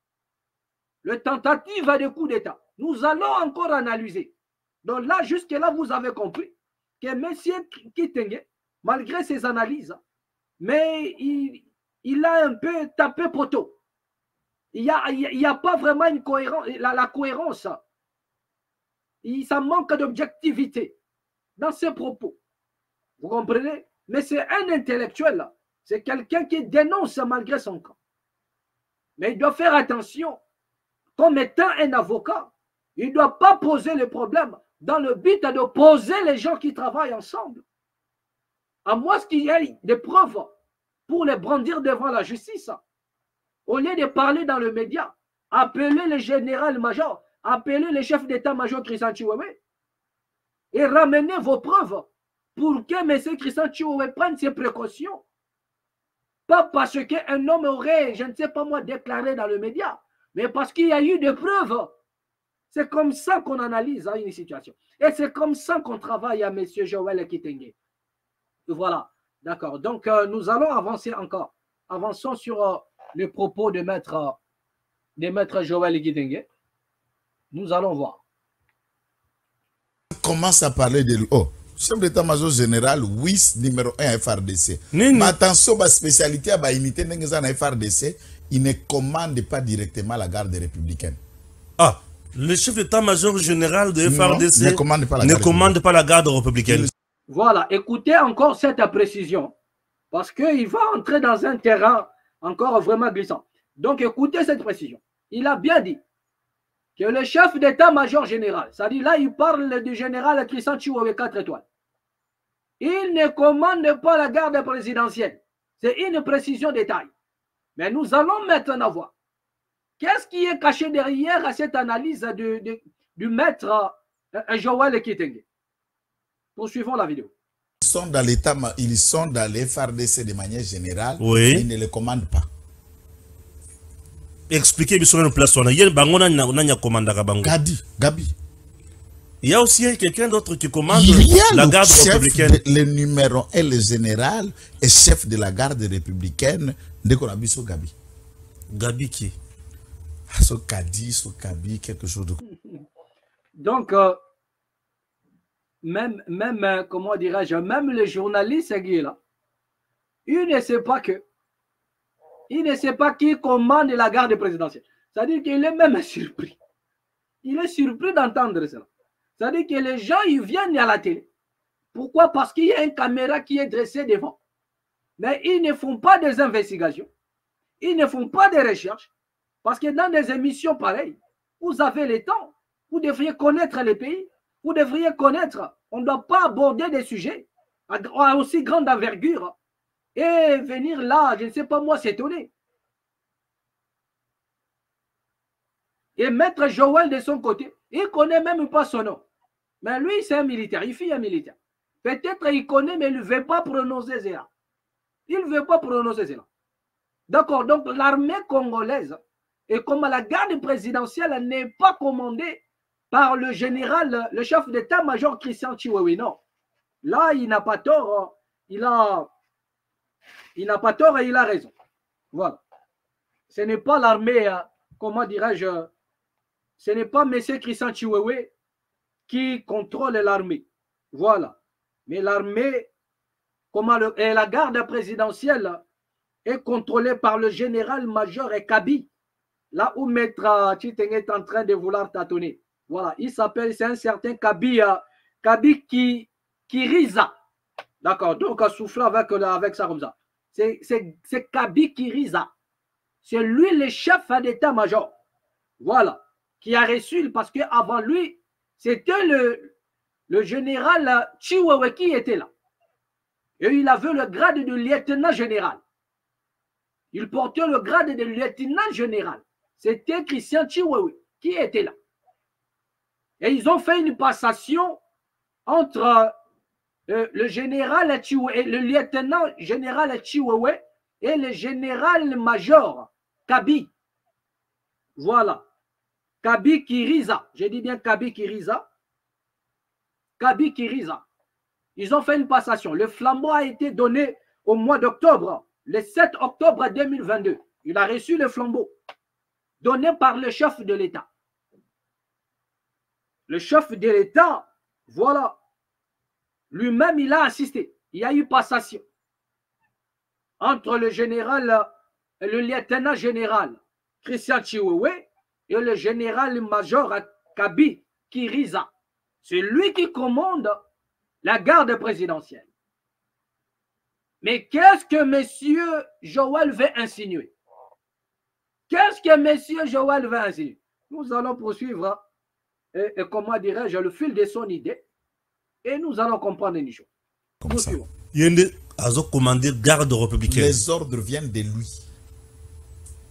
le tentative de coup d'État. Nous allons encore analyser. Donc là, jusque-là, vous avez compris que M. Kitenge, malgré ses analyses, mais il a un peu tapé poteau. Il n'y a pas vraiment une cohérence, la cohérence. Ça manque d'objectivité dans ses propos. Vous comprenez? Mais c'est un intellectuel. C'est quelqu'un qui dénonce malgré son camp. Mais il doit faire attention. Comme étant un avocat, il ne doit pas poser le problème dans le but d'opposer les gens qui travaillent ensemble. À moins qu'il y ait des preuves pour les brandir devant la justice. Au lieu de parler dans le média, appelez le général-major, appelez le chef d'état-major Christian Chiwewe et ramenez vos preuves pour que M. Christian Chiwewe prenne ses précautions. Pas parce qu'un homme aurait, je ne sais pas moi, déclaré dans le média, mais parce qu'il y a eu des preuves. C'est comme ça qu'on analyse une situation. Et c'est comme ça qu'on travaille à M. Joël Kitenge. Voilà, d'accord. Donc, nous allons avancer encore. Avançons sur les propos de maître Joël Kitenge. Nous allons voir. On commence à parler de lui. Oh, chef d'état-major général, WIS numéro 1 FRDC. Mais attention, ma spécialité à la unité de FRDC, il ne commande pas directement la garde républicaine. Ah, le chef d'état-major général de FRDC ne commande pas la garde républicaine. Voilà, écoutez encore cette précision, parce qu'il va entrer dans un terrain encore vraiment glissant. Donc écoutez cette précision. Il a bien dit que le chef d'état-major général, c'est-à-dire là, il parle du général Christian Chiwewe 4 étoiles. Il ne commande pas la garde présidentielle. C'est une précision détail. Mais nous allons maintenant voir qu'est-ce qui est caché derrière à cette analyse du maître Joël Kitenge. Poursuivons la vidéo. Ils sont dans l'état, ils sont dans les FRDC de manière générale, oui. Mais ils ne le commandent pas. Expliquez sur une place. Gabi. Il y a aussi quelqu'un d'autre qui commande la garde républicaine. Le numéro 1, le général, est chef de la garde républicaine de Konabiso Gabi. Gabi qui? Gabi, quelque chose de... Donc, même comment dirais-je, même les journalistes qui est là, il ne sait pas qui commande la garde présidentielle. C'est-à-dire qu'il est même surpris. Il est surpris d'entendre cela. C'est-à-dire que les gens, ils viennent à la télé. Pourquoi? Parce qu'il y a une caméra qui est dressée devant. Mais ils ne font pas des investigations. Ils ne font pas des recherches. Parce que dans des émissions pareilles, vous avez le temps. Vous devriez connaître les pays. Vous devriez connaître. On ne doit pas aborder des sujets à aussi grande envergure et venir là, je ne sais pas moi, s'étonner. Et Maître Joël de son côté, il ne connaît même pas son nom. Mais lui, c'est un militaire, il fait un militaire. Peut-être il connaît, mais il ne veut pas prononcer cela. Il ne veut pas prononcer cela. D'accord, donc l'armée congolaise Et comme la garde présidentielle n'est pas commandée par le général, le chef d'état-major Christian Chiwewe, non. Là, il n'a pas tort, il n'a pas tort et il a raison. Voilà. Ce n'est pas l'armée, comment dirais-je, ce n'est pas M. Christian Chiwewe qui contrôle l'armée. Voilà. Mais l'armée, et la garde présidentielle est contrôlée par le général-major Kabi, là où Maître Chiteng est en train de vouloir tâtonner. Voilà, il s'appelle, c'est un certain Kabi, Kabi Kiriza. D'accord, donc à souffler avec ça comme ça. C'est Kabi Kiriza. C'est lui le chef d'état-major. Voilà, qui a reçu, parce qu'avant lui, c'était le général Chiwewe qui était là. Et il avait le grade de lieutenant général. Il portait le grade de lieutenant général. C'était Christian Chiwewe qui était là. Et ils ont fait une passation entre le général Chiwewe, le lieutenant général Chiwewe et le général-major Kabi. Voilà. Kabi Kiriza. J'ai dit bien Kabi Kiriza. Kabi Kiriza. Ils ont fait une passation. Le flambeau a été donné au mois d'octobre, le 7 octobre 2022. Il a reçu le flambeau donné par le chef de l'État. Le chef de l'État, voilà, lui-même, il a assisté. Il y a eu passation entre le général, le lieutenant général Christian Chiwewe et le général-major Kabi Kiriza. C'est lui qui commande la garde présidentielle. Mais qu'est-ce que M. Joël veut insinuer? Qu'est-ce que M. Joël veut insinuer? Nous allons poursuivre, et comment dirais-je, le fil de son idée, et nous allons comprendre une chose. Comme ça. Yende a commandé garde républicaine. Les ordres viennent de lui.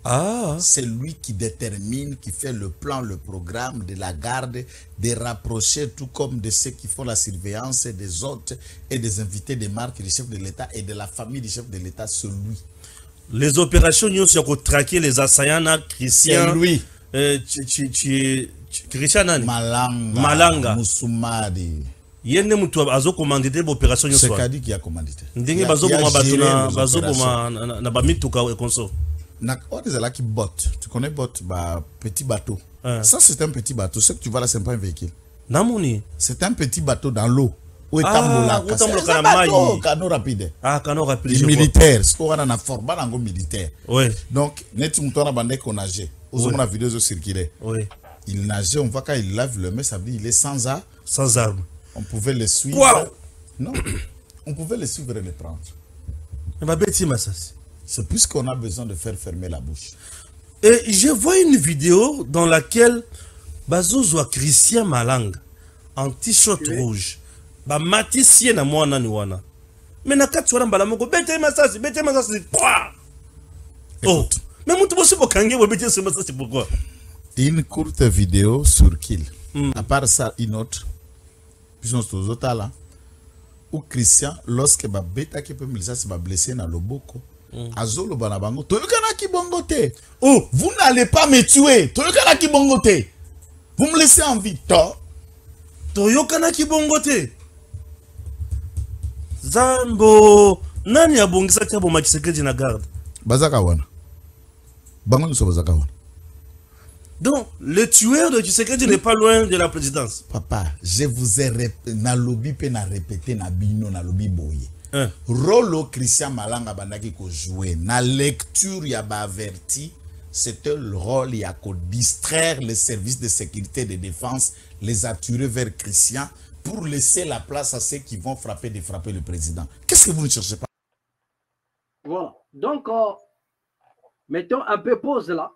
Ah. C'est lui qui détermine, qui fait le plan, le programme de la garde, de rapprocher, tout comme de ceux qui font la surveillance des hôtes et des invités des marques du chef de l'État et de la famille du chef de l'État, c'est lui. Les opérations, nous avons traqué les assaillants, Christian. C'est lui. Christian Malanga. Moussoumadi. Yende mutu azo commandé des opérations. C'est Kadi qui a commandé. Ndenge bazo boma batuna bazo boma na ba mituka e konso. Qui bot. Tu connais bot, petit bateau. Ça c'est un petit bateau. Ce que tu vois là, c'est pas un véhicule. Namoni. C'est un petit bateau dans l'eau. C'est un canot rapide. Ah, canot rapide. Militaire. Ce qu'on a dans la forme militaire. Oui. Donc, net mutona bande qu'on nageait. Aux hommes la vidéo circulait. Oui. Il nageait, on voit quand il lave le main, ça veut dire il est sans arme. Sans arme. On pouvait le suivre. Quoi? Non. On pouvait le suivre et le prendre. C'est plus qu'on a besoin de faire fermer la bouche. Et je vois une vidéo dans laquelle Bazozo Christian Malanga en t-shirt rouge. Ba matisien na mwana ni wana. Mais na kati wana mbala moko bete masasi. Oh. Mais mutu bosi bokange bo bete masasi pourquoi? Une courte vidéo sur Kill. À part ça, une autre. Puis on se là. Où Christian, lorsque ba beta qui peut me laisser se blesser dans le boko. Azolo banabango. Toyokana ki bongote. Oh, vous n'allez pas me tuer. Toyokana ki bongote. Vous me laissez en vie. Toyokana ki bongote. Zambo. Nani abongisa kia boma Tshisekedi na garde? Bazaka wana. Bango nous sommes bazaka wana. Donc, le tueur de Tshisekedi n'est pas loin de la présidence. Papa, je vous ai répété na bino na lobi boye. Rolo Christian Malanga bandaki ko jouer na lecture ya ba averti, c'était le rôle ya ko distraire les services de sécurité et de défense, les attirer vers Christian pour laisser la place à ceux qui vont frapper le président. Qu'est-ce que vous ne cherchez pas? Voilà. Donc, mettons un peu pause là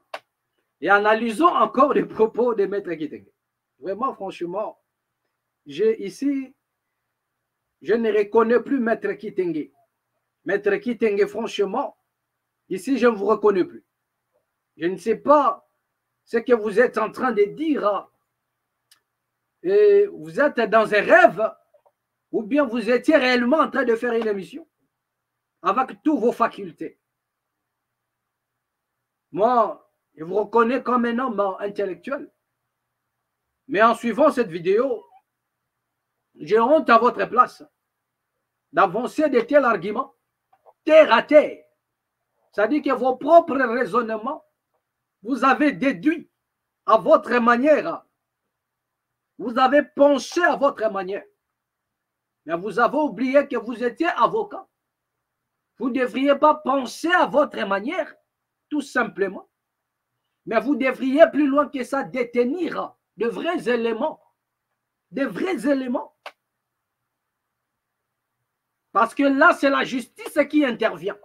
et analysons encore les propos de Maître Kitenge. Vraiment, franchement, ici, je ne reconnais plus Maître Kitenge. Maître Kitenge, franchement, ici, je ne vous reconnais plus. Je ne sais pas ce que vous êtes en train de dire. Et vous êtes dans un rêve ou bien vous étiez réellement en train de faire une émission avec toutes vos facultés. Moi, Il vous reconnaît comme un homme intellectuel. Mais en suivant cette vidéo, j'ai honte à votre place d'avancer de tels arguments terre à terre. C'est-à-dire que vos propres raisonnements, vous avez déduit à votre manière. Vous avez pensé à votre manière. Mais vous avez oublié que vous étiez avocat. Vous ne devriez pas penser à votre manière, tout simplement. Mais vous devriez plus loin que ça détenir de vrais éléments. De vrais éléments. Parce que là, c'est la justice qui intervient.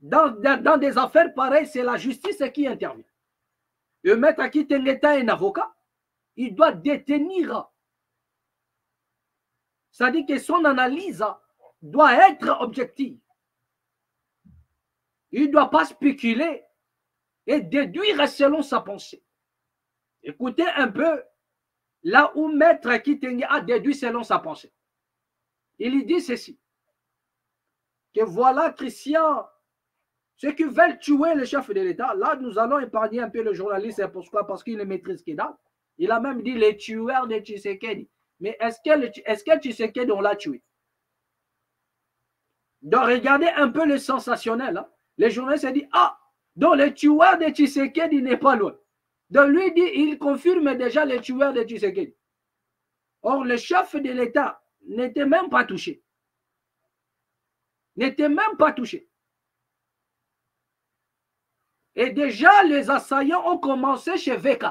Dans des affaires pareilles, c'est la justice qui intervient. Le maître qui est un avocat, il doit détenir. C'est-à-dire que son analyse doit être objective. Il ne doit pas spéculer et déduire selon sa pensée. Écoutez un peu là où maître Kitenge a déduit selon sa pensée. Il dit ceci, que voilà Christian, ceux qui veulent tuer le chef de l'État, là nous allons épargner un peu le journaliste, pourquoi? Parce qu'il ne maîtrise que dalle. Il a même dit les tueurs de Tshisekedi. Mais est-ce que Tshisekedi on l'a tué? Donc regardez un peu le sensationnel. Hein? Les journalistes disent, ah, donc le tueur de Tshisekedi n'est pas loin. Donc lui dit, il confirme déjà les tueurs de Tshisekedi. Or le chef de l'État n'était même pas touché. N'était même pas touché. Et déjà, les assaillants ont commencé chez VK.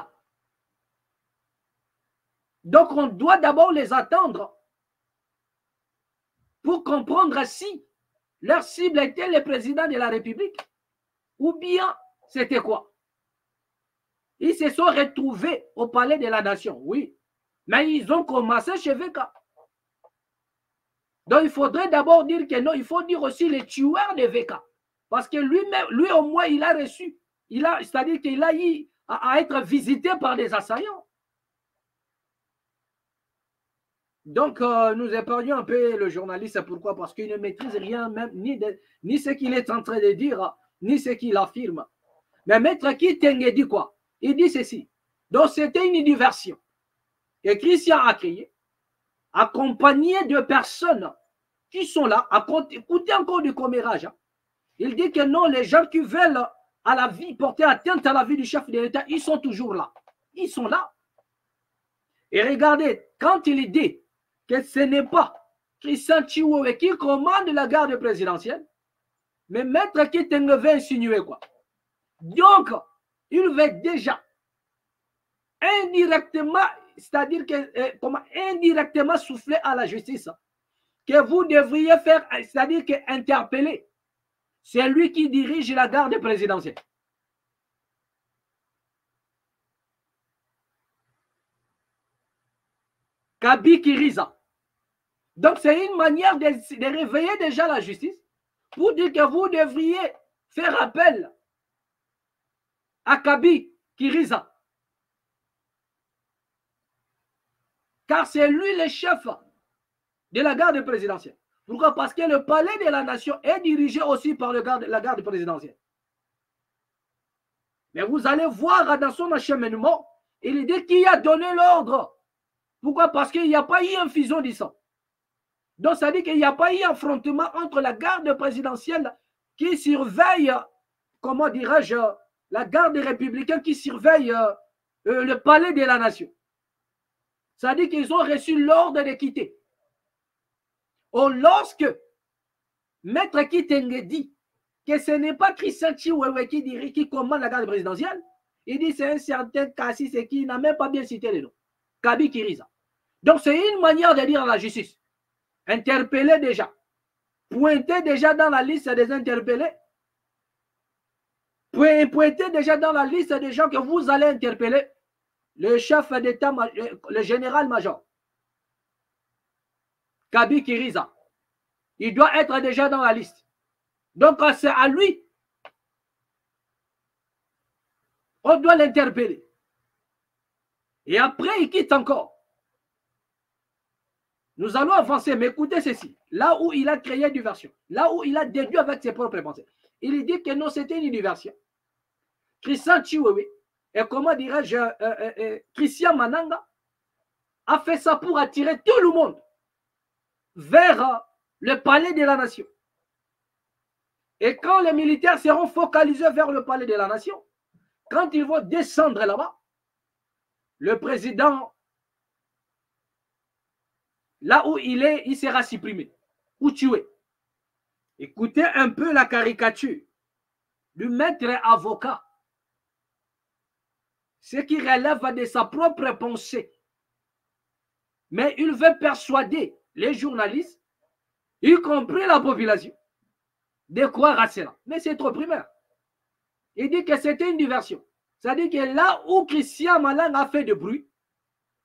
Donc, on doit d'abord les attendre pour comprendre si leur cible était le président de la République ou bien c'était quoi. Ils se sont retrouvés au palais de la nation, oui. Mais ils ont commencé chez VK. Donc, il faudrait d'abord dire que non, il faut dire aussi les tueurs de VK. Parce que lui au moins, il a reçu. C'est-à-dire qu'il a eu à être visité par des assaillants. Donc, nous épargnons un peu le journaliste. Pourquoi? Parce qu'il ne maîtrise rien, même, ni ce qu'il est en train de dire, ni ce qu'il affirme. Mais Maître Kitenge dit quoi? Il dit ceci. Donc, c'était une diversion. Et Christian a crié, accompagné de personnes qui sont là, écoutez encore du commérage. Hein. Il dit que non, les gens qui veulent à la vie, porter atteinte à la vie du chef de l'État, ils sont toujours là. Ils sont là. Et regardez, quand il dit que ce n'est pas Christian Chiwewe qui commande la garde présidentielle, mais Maître Kitenge veut insinuer quoi? Donc, il veut déjà indirectement, c'est-à-dire que indirectement souffler à la justice que vous devriez faire, c'est-à-dire que interpeller. C'est lui qui dirige la garde présidentielle. Kabi Kiriza. Donc, c'est une manière de réveiller déjà la justice pour dire que vous devriez faire appel à Kabi Kiriza. Car c'est lui le chef de la garde présidentielle. Pourquoi? Parce que le palais de la nation est dirigé aussi par la garde présidentielle. Mais vous allez voir dans son acheminement, il dit qui a donné l'ordre. Pourquoi? Parce qu'il n'y a pas eu infusion du sang. Donc, ça dit qu'il n'y a pas eu affrontement entre la garde présidentielle qui surveille, comment dirais-je, la garde républicaine qui surveille le palais de la nation. Ça dit qu'ils ont reçu l'ordre de quitter. Or, lorsque Maître Kitenge dit que ce n'est pas Christian Chiwewe qui commande la garde présidentielle, il dit c'est un certain Kassi qui n'a même pas bien cité le nom. Kabi Kiriza. Donc, c'est une manière de dire à la justice. Interpeller déjà. Pointer déjà dans la liste des interpellés. Pointer déjà dans la liste des gens que vous allez interpeller. Le chef d'État, le général-major. Kabi Kiriza. Il doit être déjà dans la liste. Donc, c'est à lui. On doit l'interpeller. Et après, il quitte encore. Nous allons avancer, mais écoutez ceci. Là où il a créé une diversion, là où il a déduit avec ses propres pensées, il dit que non, c'était une diversion. Christian Chiwewe, et comment dirais-je, Christian Mananga, a fait ça pour attirer tout le monde vers le palais de la nation. Et quand les militaires seront focalisés vers le palais de la nation, quand ils vont descendre là-bas, le président, là où il est, il sera supprimé ou tué. Écoutez un peu la caricature du maître avocat. Ce qui relève de sa propre pensée. Mais il veut persuader les journalistes, y compris la population, de croire à cela. Mais c'est trop primaire. Il dit que c'était une diversion. C'est-à-dire que là où Christian Malanga a fait de bruit,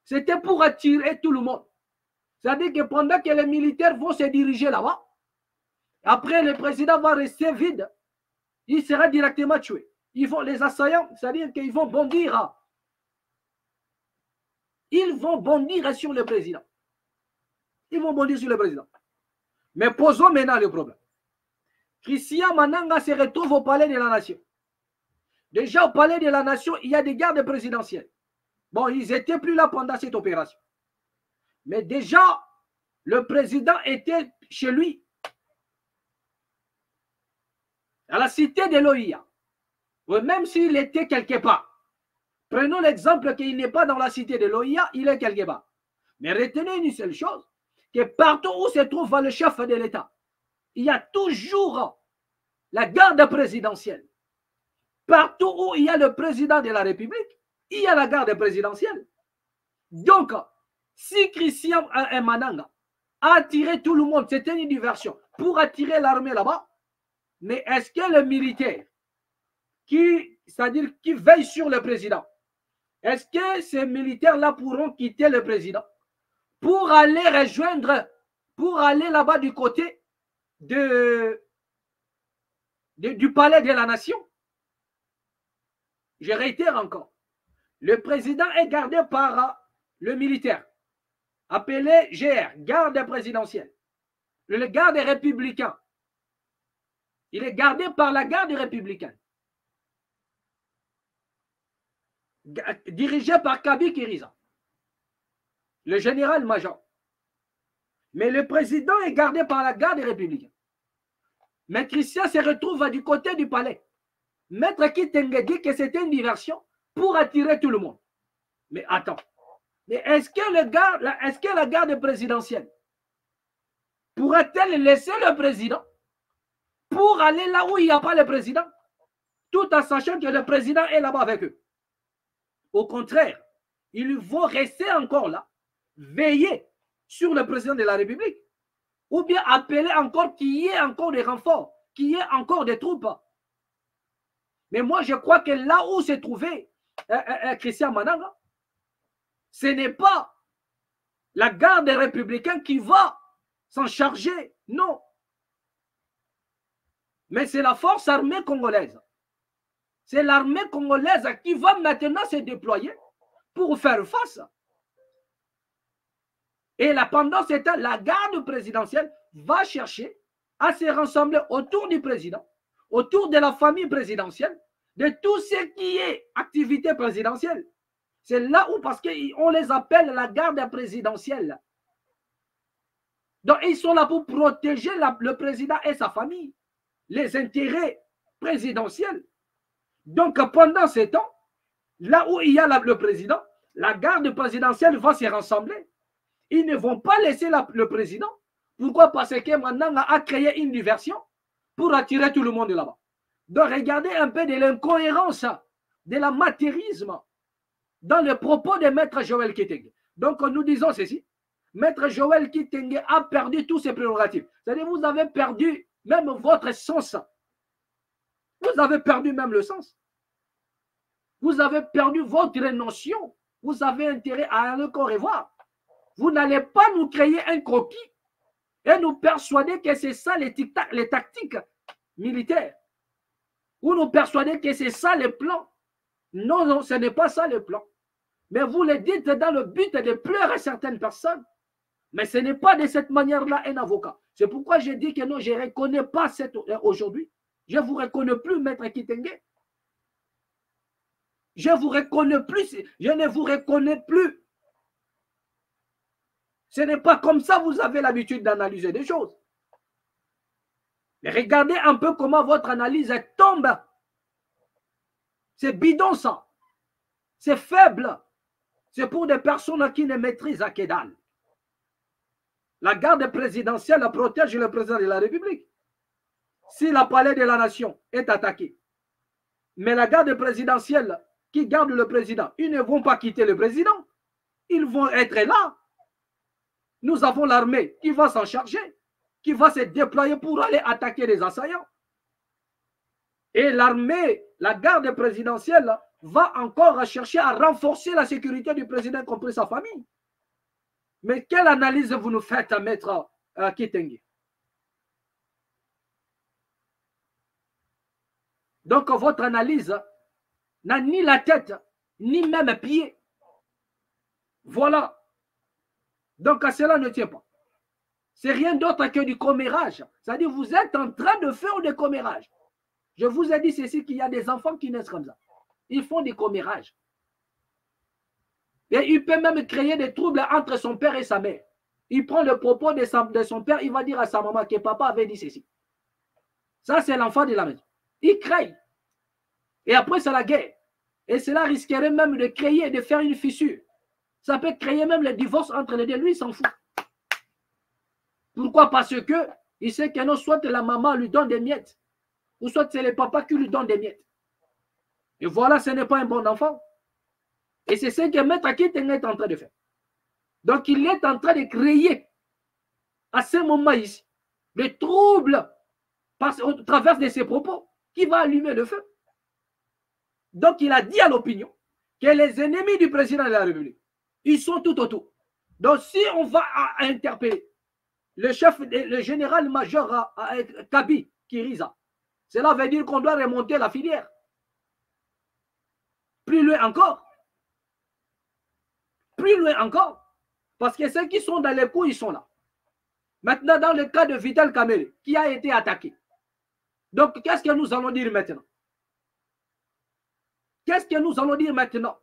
c'était pour attirer tout le monde. C'est-à-dire que pendant que les militaires vont se diriger là-bas, après le président va rester vide, il sera directement tué. Les assaillants, c'est-à-dire qu'ils vont bondir. Ils vont bondir sur le président. Ils vont bondir sur le président. Mais posons maintenant le problème. Christian Mananga se retrouve au palais de la nation. Déjà au palais de la nation, il y a des gardes présidentiels. Bon, ils n'étaient plus là pendant cette opération. Mais déjà, le président était chez lui, à la cité de l'OIA. Même s'il était quelque part. Prenons l'exemple qu'il n'est pas dans la cité de l'OIA, il est quelque part. Mais retenez une seule chose, que partout où se trouve le chef de l'État, il y a toujours la garde présidentielle. Partout où il y a le président de la République, il y a la garde présidentielle. Donc, si Christian Mananga a attiré tout le monde, c'était une diversion, pour attirer l'armée là-bas, mais est-ce que les militaires c'est-à-dire qui veillent sur le président, est-ce que ces militaires-là pourront quitter le président pour aller rejoindre, pour aller là-bas du côté du palais de la nation? Je réitère encore. Le président est gardé par le militaire, appelé GR, garde présidentielle. Le garde républicain. Il est gardé par la garde républicaine. Dirigé par Kabi Kiriza, le général-major. Mais le président est gardé par la garde républicaine. Mais Christian se retrouve du côté du palais. Maître Kitenge dit que c'était une diversion pour attirer tout le monde. Mais attends. Mais est-ce que la garde présidentielle pourrait-elle laisser le président pour aller là où il n'y a pas le président, tout en sachant que le président est là-bas avec eux? Au contraire, ils vont rester encore là, veiller sur le président de la République, ou bien appeler encore qu'il y ait encore des renforts, qu'il y ait encore des troupes. Mais moi, je crois que là où s'est trouvé Christian Mananga, ce n'est pas la garde républicaine qui va s'en charger, non. Mais c'est la force armée congolaise. C'est l'armée congolaise qui va maintenant se déployer pour faire face. Et là, pendant ce temps, la garde présidentielle va chercher à se rassembler autour du président, autour de la famille présidentielle, de tout ce qui est activité présidentielle. C'est là où, parce qu'on les appelle la garde présidentielle. Donc, ils sont là pour protéger le président et sa famille, les intérêts présidentiels. Donc, pendant ce temps, là où il y a le président, la garde présidentielle va se rassembler. Ils ne vont pas laisser le président. Pourquoi? Parce que maintenant, on a créé une diversion pour attirer tout le monde là-bas. Donc, regardez un peu de l'incohérence, de l'amateurisme dans le propos de Maître Joël Kitenge. Donc, nous disons ceci. Maître Joël Kitenge a perdu tous ses prérogatives. C'est-à-dire, vous avez perdu même votre sens. Vous avez perdu même le sens. Vous avez perdu votre notion. Vous avez intérêt à encore revoir. Vous n'allez pas nous créer un croquis et nous persuader que c'est ça les tactiques militaires. Ou nous persuader que c'est ça le plan. Non, non, ce n'est pas ça le plan. Mais vous le dites dans le but de pleurer certaines personnes. Mais ce n'est pas de cette manière-là un avocat. C'est pourquoi je dis que non, je ne reconnais pas aujourd'hui. Je ne vous reconnais plus, Maître Kitenge. Je vous reconnais plus. Je ne vous reconnais plus. Ce n'est pas comme ça que vous avez l'habitude d'analyser des choses. Mais regardez un peu comment votre analyse tombe. C'est bidon ça. C'est faible. C'est pour des personnes qui ne maîtrisent que dalle. La garde présidentielle protège le président de la République. Si le palais de la nation est attaqué, mais la garde présidentielle qui garde le président, ils ne vont pas quitter le président. Ils vont être là. Nous avons l'armée qui va s'en charger, qui va se déployer pour aller attaquer les assaillants. Et l'armée, la garde présidentielle, va encore chercher à renforcer la sécurité du président, y compris sa famille. Mais quelle analyse vous nous faites, maître Kitenge? Donc, votre analyse n'a ni la tête, ni même pied. Voilà. Donc, cela ne tient pas. C'est rien d'autre que du commérage. C'est-à-dire, vous êtes en train de faire du commérage. Je vous ai dit ceci, qu'il y a des enfants qui naissent comme ça. Ils font des commérages. Et il peut même créer des troubles entre son père et sa mère. Il prend le propos de son père, il va dire à sa maman que papa avait dit ceci. Ça, c'est l'enfant de la maison. Il crée. Et après, c'est la guerre. Et cela risquerait même de créer, de faire une fissure. Ça peut créer même le divorce entre les deux. Lui, il s'en fout. Pourquoi? Parce que il sait que non, soit la maman lui donne des miettes, ou soit c'est le papa qui lui donne des miettes. Et voilà, ce n'est pas un bon enfant. Et c'est ce que Maître Kitenge est en train de faire. Donc, il est en train de créer, à ce moment ici, des troubles au travers de ses propos, qui va allumer le feu. Donc, il a dit à l'opinion que les ennemis du président de la République, ils sont tout autour. Donc, si on va interpeller le chef, le général-major Kabi Kiriza, cela veut dire qu'on doit remonter la filière. Plus loin encore. Plus loin encore. Parce que ceux qui sont dans les coups, ils sont là. Maintenant, dans le cas de Vital Kamerhe, qui a été attaqué. Donc, qu'est-ce que nous allons dire maintenant? Qu'est-ce que nous allons dire maintenant?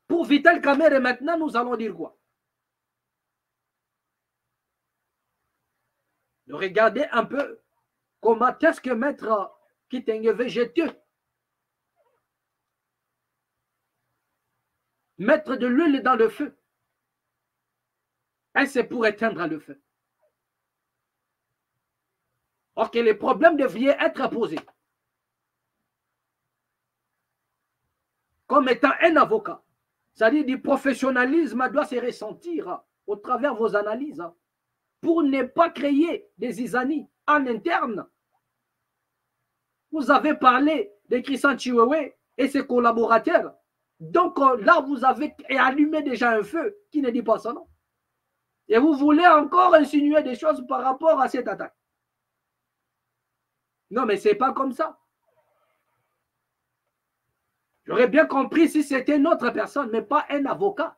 Pour Vital Kamerhe, maintenant, nous allons dire quoi? Regardez un peu comment est-ce que Maître Kitenge veut jeter. Mettre de l'huile dans le feu. Et c'est pour éteindre le feu. Or que les problèmes devraient être posés. Comme étant un avocat. C'est-à-dire du professionnalisme doit se ressentir au travers de vos analyses pour ne pas créer des zizanies en interne. Vous avez parlé de Christian Chiwewe et ses collaborateurs. Donc là, vous avez allumé déjà un feu qui ne dit pas son nom. Et vous voulez encore insinuer des choses par rapport à cette attaque. Non, mais ce n'est pas comme ça. J'aurais bien compris si c'était une autre personne, mais pas un avocat.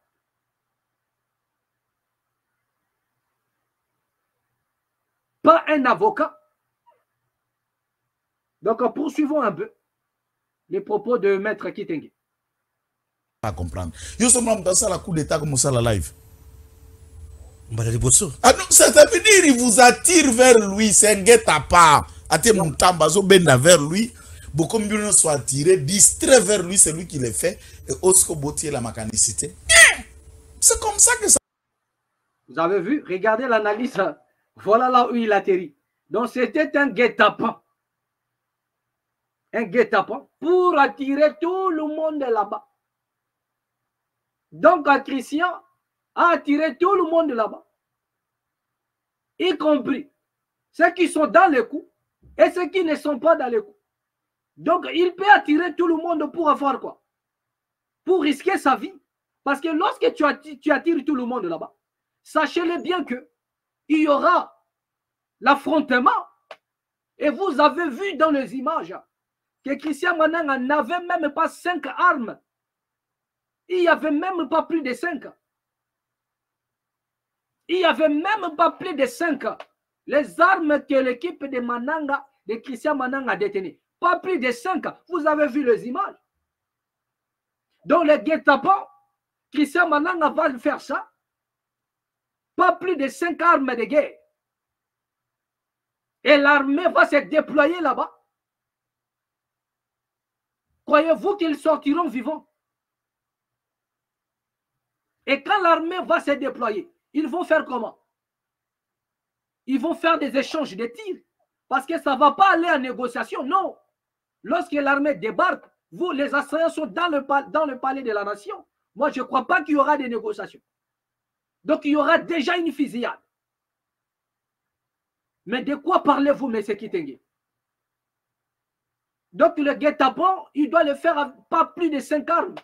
Pas un avocat. Donc, poursuivons un peu les propos de Maître Kitenge. Pas comprendre. Yo sommes dans ça la coup d'état comme ça la live. Ah non, ça veut dire il vous attire vers lui, c'est un guet-apens. Ate Moutamba zo benda vers lui. Beaucoup mieux soit attiré, distrait vers lui, c'est lui qui le fait. Et Osco Botier la mécanicité. C'est comme ça que ça. Vous avez vu? Regardez l'analyse. Voilà là où il atterrit. Donc c'était un guet-apens. Un guet-apens pour attirer tout le monde là-bas. Donc Christian a attiré tout le monde là-bas. Y compris ceux qui sont dans les coups et ceux qui ne sont pas dans les coups. Donc il peut attirer tout le monde pour avoir quoi? Pour risquer sa vie. Parce que lorsque tu attires tout le monde là-bas, sachez-le bien que il y aura l'affrontement. Et vous avez vu dans les images que Christian Mananga n'avait même pas 5 armes. Il n'y avait même pas plus de 5. Il n'y avait même pas plus de 5. Les armes que l'équipe de Mananga, de Christian Mananga a détenues. Pas plus de 5 ans. Vous avez vu les images. Donc les guet-apens, Christian Malanga va faire ça. Pas plus de 5 armes de guerre. Et l'armée va se déployer là-bas. Croyez-vous qu'ils sortiront vivants? Et quand l'armée va se déployer, ils vont faire comment? Ils vont faire des échanges de tirs. Parce que ça ne va pas aller en négociation. Non. Lorsque l'armée débarque, vous, les assaillants sont dans le palais de la nation. Moi, je ne crois pas qu'il y aura des négociations. Donc, il y aura déjà une fusillade. Mais de quoi parlez-vous, M. Kitenge? Donc, le guet-apens, il doit le faire avec pas plus de 5 armes.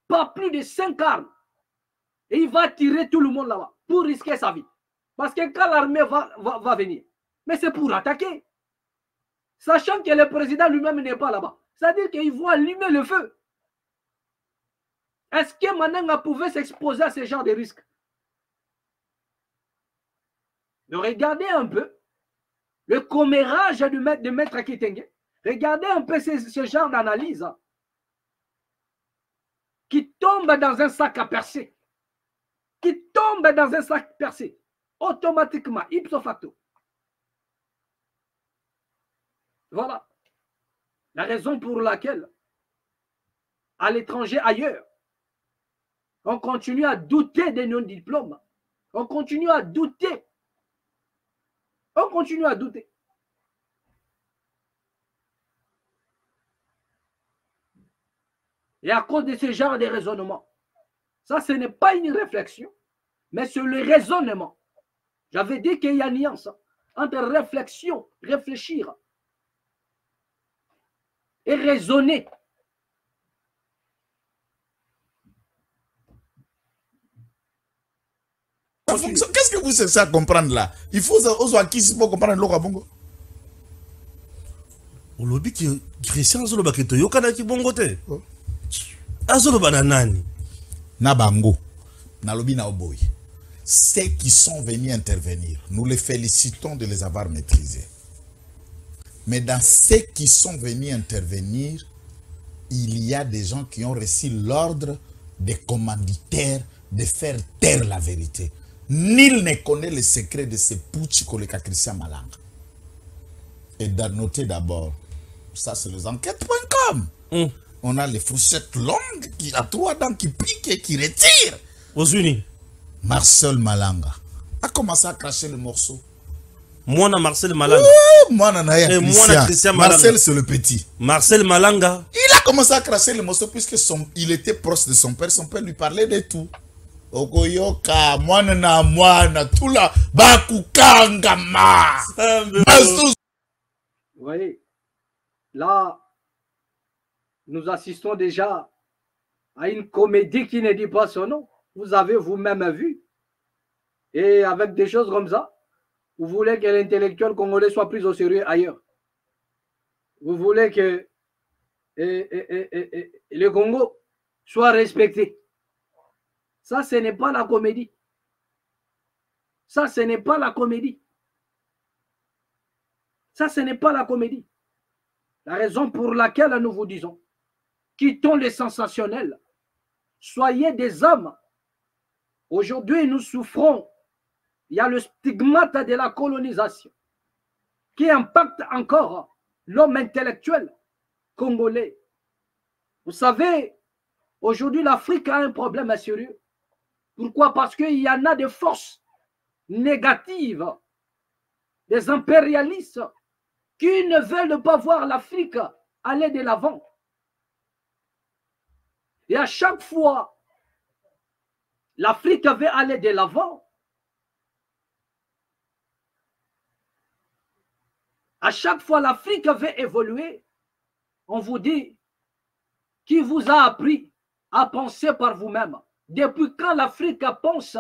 Pas plus de 5 armes. Et il va tirer tout le monde là-bas pour risquer sa vie. Parce que quand l'armée va venir, mais c'est pour attaquer. Sachant que le président lui-même n'est pas là-bas. C'est-à-dire qu'ils vont allumer le feu. Est-ce que Mananga pouvait s'exposer à ce genre de risques? Regardez un peu le commérage de Maître Kitenge. Regardez un peu ce genre d'analyse qui tombe dans un sac à percer. Qui tombe dans un sac percé. Automatiquement, ipso facto. Voilà la raison pour laquelle, à l'étranger, ailleurs, on continue à douter de nos diplômes. On continue à douter. On continue à douter. Et à cause de ce genre de raisonnement, ça, ce n'est pas une réflexion, mais c'est le raisonnement. J'avais dit qu'il y a une nuance entre réflexion, réfléchir, et raisonner. Qu'est-ce que vous cherchez à comprendre là? Il faut aux qui pour comprendre le Bongo. Au lobby qui Christian Zoloba qui toyokana ki bongo te. Azoloba na nani? Na bango. Na lobby na oboy. Ceux qui sont venus intervenir, nous les félicitons de les avoir maîtrisés. Mais dans ceux qui sont venus intervenir, il y a des gens qui ont reçu l'ordre des commanditaires de faire taire la vérité. Nul ne connaît le secret de ce putsch koleka Christian Malanga. Et noter d'abord, ça c'est les enquêtes.com. On a les fourchettes longues qui a 3 dents qui piquent et qui retirent. Aux Unis. Marcel Malanga a commencé à cracher le morceau. Moi, Marcel Malanga. Moi, Christian. Marcel, c'est le petit. Marcel Malanga. Il a commencé à cracher le morceau puisque il était proche de son père. Son père lui parlait de tout. Okoyoka, mwana, tout là, bakukangama. Vous voyez, là, nous assistons déjà à une comédie qui ne dit pas son nom. Vous avez vous-même vu. Et avec des choses comme ça, vous voulez que l'intellectuel congolais soit pris au sérieux ailleurs. Vous voulez que le Congo soit respecté. Ça, ce n'est pas la comédie. Ça, ce n'est pas la comédie. Ça, ce n'est pas la comédie. La raison pour laquelle nous vous disons, quittons les sensationnels. Soyez des hommes. Aujourd'hui, nous souffrons. Il y a le stigmate de la colonisation qui impacte encore l'homme intellectuel congolais. Vous savez, aujourd'hui, l'Afrique a un problème sérieux. Pourquoi? Parce qu'il y en a des forces négatives, des impérialistes qui ne veulent pas voir l'Afrique aller de l'avant. Et à chaque fois, l'Afrique veut aller de l'avant. À chaque fois, l'Afrique veut évoluer. On vous dit, qui vous a appris à penser par vous-même? Depuis quand l'Afrique pense?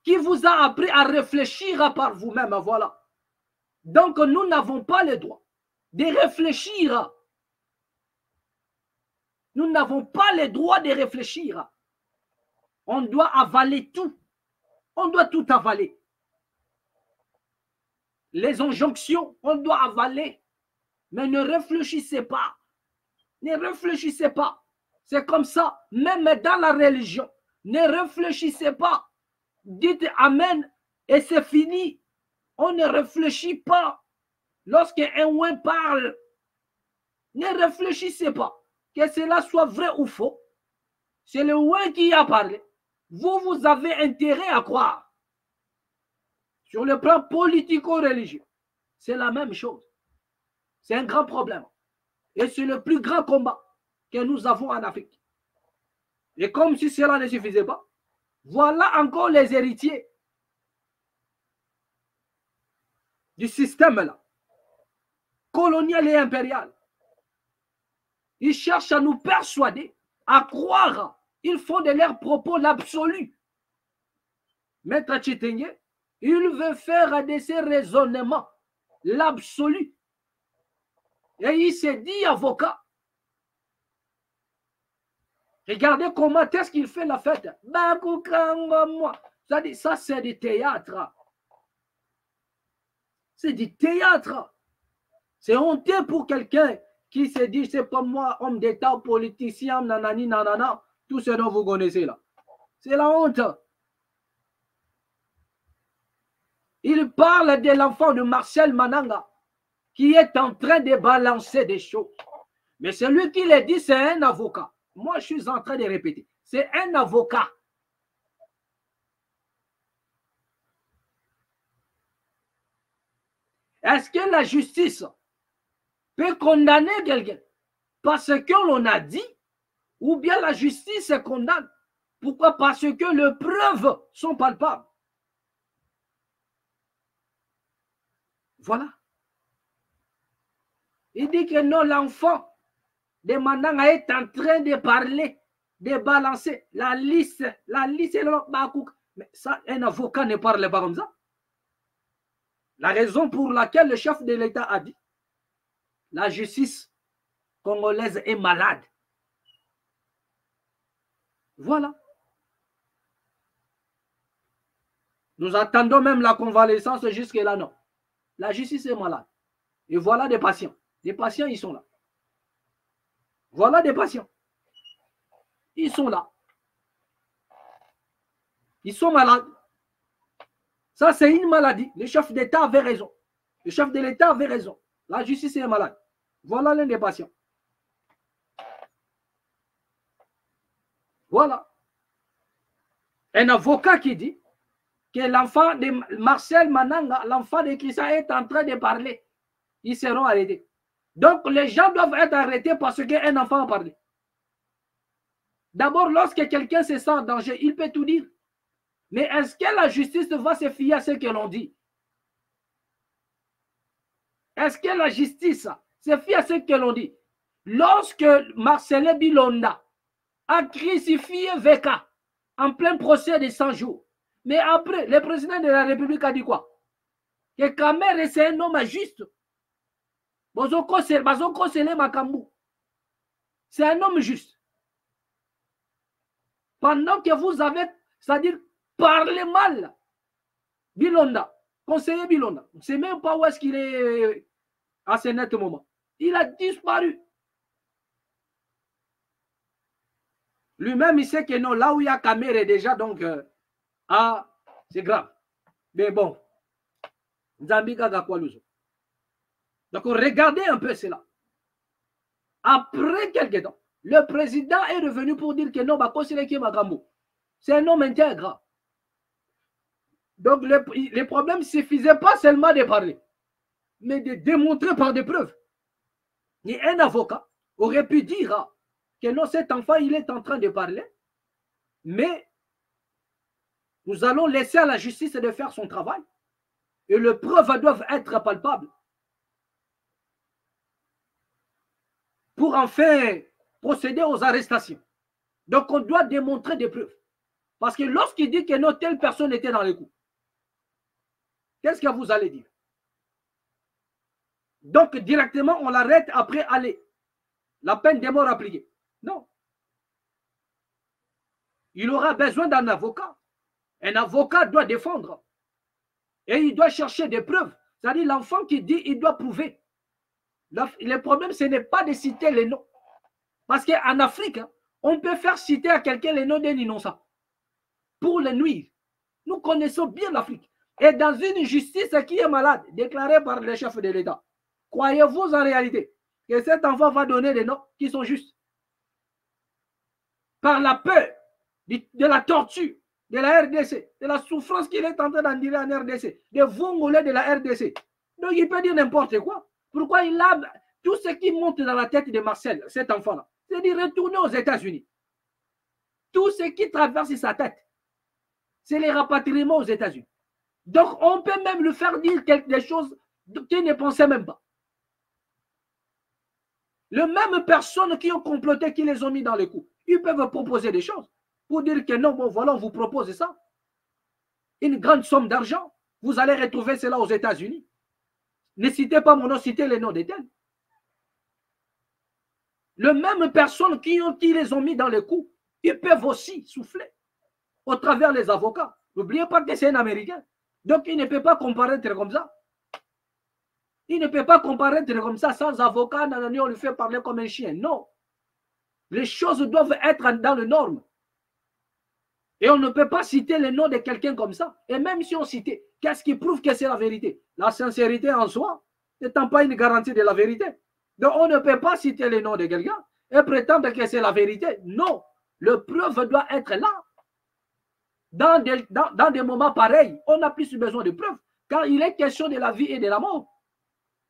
Qui vous a appris à réfléchir par vous-même? Voilà. Donc, nous n'avons pas le droit de réfléchir. Nous n'avons pas le droit de réfléchir. On doit avaler tout. On doit tout avaler. les injonctions, on doit avaler. Mais ne réfléchissez pas. Ne réfléchissez pas. C'est comme ça, même dans la religion. Ne réfléchissez pas. Dites Amen et c'est fini. On ne réfléchit pas. Lorsqu'un ouin parle, ne réfléchissez pas. Que cela soit vrai ou faux. C'est le ouin qui a parlé. Vous avez intérêt à croire. Sur le plan politico-religieux, c'est la même chose. C'est un grand problème. Et c'est le plus grand combat que nous avons en Afrique. Et comme si cela ne suffisait pas, voilà encore les héritiers du système-là, colonial et impérial. Ils cherchent à nous persuader, à croire. Ils font de leurs propos l'absolu. Maître Tchitenge, il veut faire de ses raisonnements l'absolu. Et il s'est dit avocat. Regardez comment est-ce qu'il fait la fête. Ça, c'est du théâtre. C'est du théâtre. C'est honteux pour quelqu'un qui se dit, c'est pas moi, homme d'État, politicien, nanani, nanana, tout ce dont vous connaissez là. C'est la honte. Il parle de l'enfant de Marcel Mananga qui est en train de balancer des choses. Mais celui qui l'a dit, c'est un avocat. Moi, je suis en train de répéter. C'est un avocat. Est-ce que la justice peut condamner quelqu'un parce que l'on a dit, ou bien la justice condamne? Pourquoi? Parce que les preuves sont palpables. Voilà. Il dit que non, l'enfant de Mananga est en train de parler, de balancer la liste est là. Mais ça, un avocat ne parle pas comme ça. La raison pour laquelle le chef de l'État a dit la justice congolaise est malade. Voilà. Nous attendons même la convalescence jusque-là, non. La justice est malade. Et voilà des patients. Des patients, ils sont là. Voilà des patients. Ils sont là. Ils sont malades. Ça, c'est une maladie. Le chef d'État avait raison. Le chef de l'État avait raison. La justice est malade. Voilà l'un des patients. Voilà. Un avocat qui dit que l'enfant de Marcel Mananga, l'enfant de Christian est en train de parler. Ils seront arrêtés. Donc, les gens doivent être arrêtés parce qu'un enfant a parlé. D'abord, lorsque quelqu'un se sent en danger, il peut tout dire. Mais est-ce que la justice va se fier à ce que l'on dit? Est-ce que la justice se fie à ce que l'on dit? Lorsque Marcelin Bilonda a crucifié Veka en plein procès de 100 jours, mais après, le président de la République a dit quoi? Que Kamer, c'est un homme juste. C'est un homme juste. Pendant que vous avez, c'est-à-dire, parlé mal, Bilonda, conseiller Bilonda, on ne sait même pas où est-ce qu'il est à ce net moment. Il a disparu. Lui-même, il sait que non, là où il y a Kamer déjà, donc, c'est grave. Mais bon, Zambika Gakwaluzo. Donc, regardez un peu cela. Après quelques temps, le président est revenu pour dire que non, c'est un homme intègre. Donc, le problème ne suffisait pas seulement de parler, mais de démontrer par des preuves. Et un avocat aurait pu dire que non, cet enfant, il est en train de parler, mais nous allons laisser à la justice de faire son travail. Et les preuves doivent être palpables. Pour enfin procéder aux arrestations. Donc, on doit démontrer des preuves. Parce que lorsqu'il dit que non, telle personne était dans les coups, qu'est-ce que vous allez dire? Donc, directement, on l'arrête après aller. La peine de mort appliquée. Non. Il aura besoin d'un avocat. Un avocat doit défendre. Et il doit chercher des preuves. C'est-à-dire l'enfant qui dit, il doit prouver. Le problème, ce n'est pas de citer les noms. Parce qu'en Afrique, hein, on peut faire citer à quelqu'un les noms d'un innocent pour le nuire. Nous connaissons bien l'Afrique. Et dans une justice qui est malade, déclarée par le chef de l'État, croyez-vous en réalité que cet enfant va donner des noms qui sont justes? Par la peur de la torture de la RDC, de la souffrance qu'il est en train d'endurer en RDC, des Vongolais de la RDC. Donc il peut dire n'importe quoi. Pourquoi il a tout ce qui monte dans la tête de Marcel, cet enfant-là, c'est de retourner aux États-Unis. Tout ce qui traverse sa tête, c'est les rapatriements aux États-Unis. Donc on peut même lui faire dire des choses qu'il ne pensait même pas. Les mêmes personnes qui ont comploté, qui les ont mis dans les coups, ils peuvent proposer des choses pour dire que non, bon voilà, on vous propose ça. Une grande somme d'argent, vous allez retrouver cela aux États-Unis. Ne citez pas mon nom, citez les noms des tels. Les mêmes personnes qui les ont mis dans les coups, ils peuvent aussi souffler au travers des avocats. N'oubliez pas que c'est un Américain. Donc il ne peut pas comparaître comme ça. Il ne peut pas comparaître comme ça sans avocat, on lui fait parler comme un chien. Non. Les choses doivent être dans les normes. Et on ne peut pas citer le nom de quelqu'un comme ça. Et même si on citait, qu'est-ce qui prouve que c'est la vérité? La sincérité en soi n'étant pas une garantie de la vérité. Donc on ne peut pas citer le nom de quelqu'un et prétendre que c'est la vérité. Non. Le preuve doit être là. Dans des moments pareils, on n'a plus besoin de preuves. Car il est question de la vie et de la mort.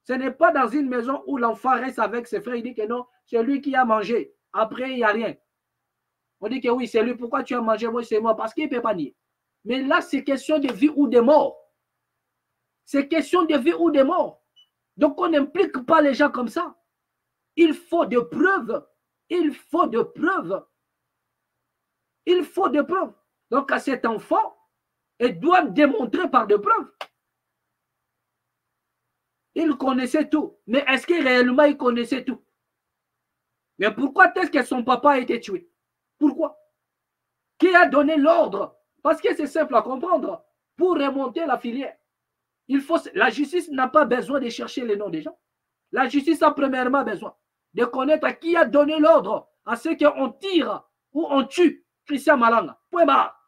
Ce n'est pas dans une maison où l'enfant reste avec ses frères. Il dit que non, c'est lui qui a mangé. Après, il n'y a rien. On dit que oui, c'est lui. Pourquoi tu as mangé? Moi, c'est moi. Parce qu'il ne peut pas nier. Mais là, c'est question de vie ou de mort. C'est question de vie ou de mort. Donc, on n'implique pas les gens comme ça. Il faut de preuves. Il faut de preuves. Il faut de preuves. Donc, à cet enfant, il doit démontrer par des preuves. Il connaissait tout. Mais est-ce que réellement il connaissait tout? Mais pourquoi est-ce que son papa a été tué? Pourquoi? Qui a donné l'ordre? Parce que c'est simple à comprendre. Pour remonter la filière, la justice n'a pas besoin de chercher les noms des gens. La justice a premièrement besoin de connaître qui a donné l'ordre à ceux qu'on tire ou on tue Christian Malanga. Point barre.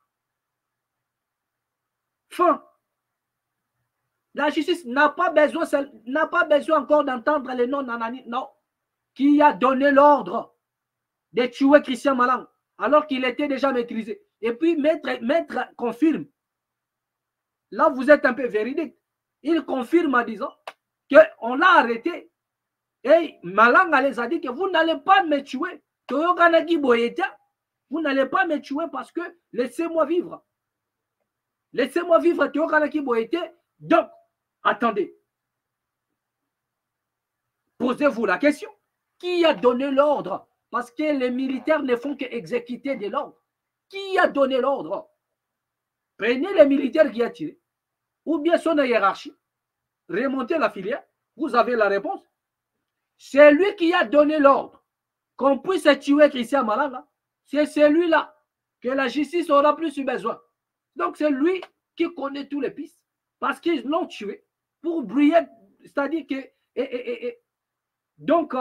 Fin. La justice n'a pas besoin encore d'entendre les noms d'Anani. Non. Qui a donné l'ordre de tuer Christian Malanga alors qu'il était déjà maîtrisé. Et puis, maître confirme. Là, vous êtes un peu véridique. Il confirme en disant qu'on l'a arrêté. Et Malanga les a dit que vous n'allez pas me tuer. Vous n'allez pas me tuer parce que laissez-moi vivre. Laissez-moi vivre. Donc, attendez. Posez-vous la question. Qui a donné l'ordre? Parce que les militaires ne font qu'exécuter de l'ordre. Qui a donné l'ordre? Prenez les militaires qui a tiré, ou bien son hiérarchie, remontez la filière, vous avez la réponse. C'est lui qui a donné l'ordre qu'on puisse tuer Christian Malanga. C'est celui-là que la justice aura plus besoin. Donc c'est lui qui connaît tous les pistes, parce qu'ils l'ont tué pour briller, c'est-à-dire que... donc,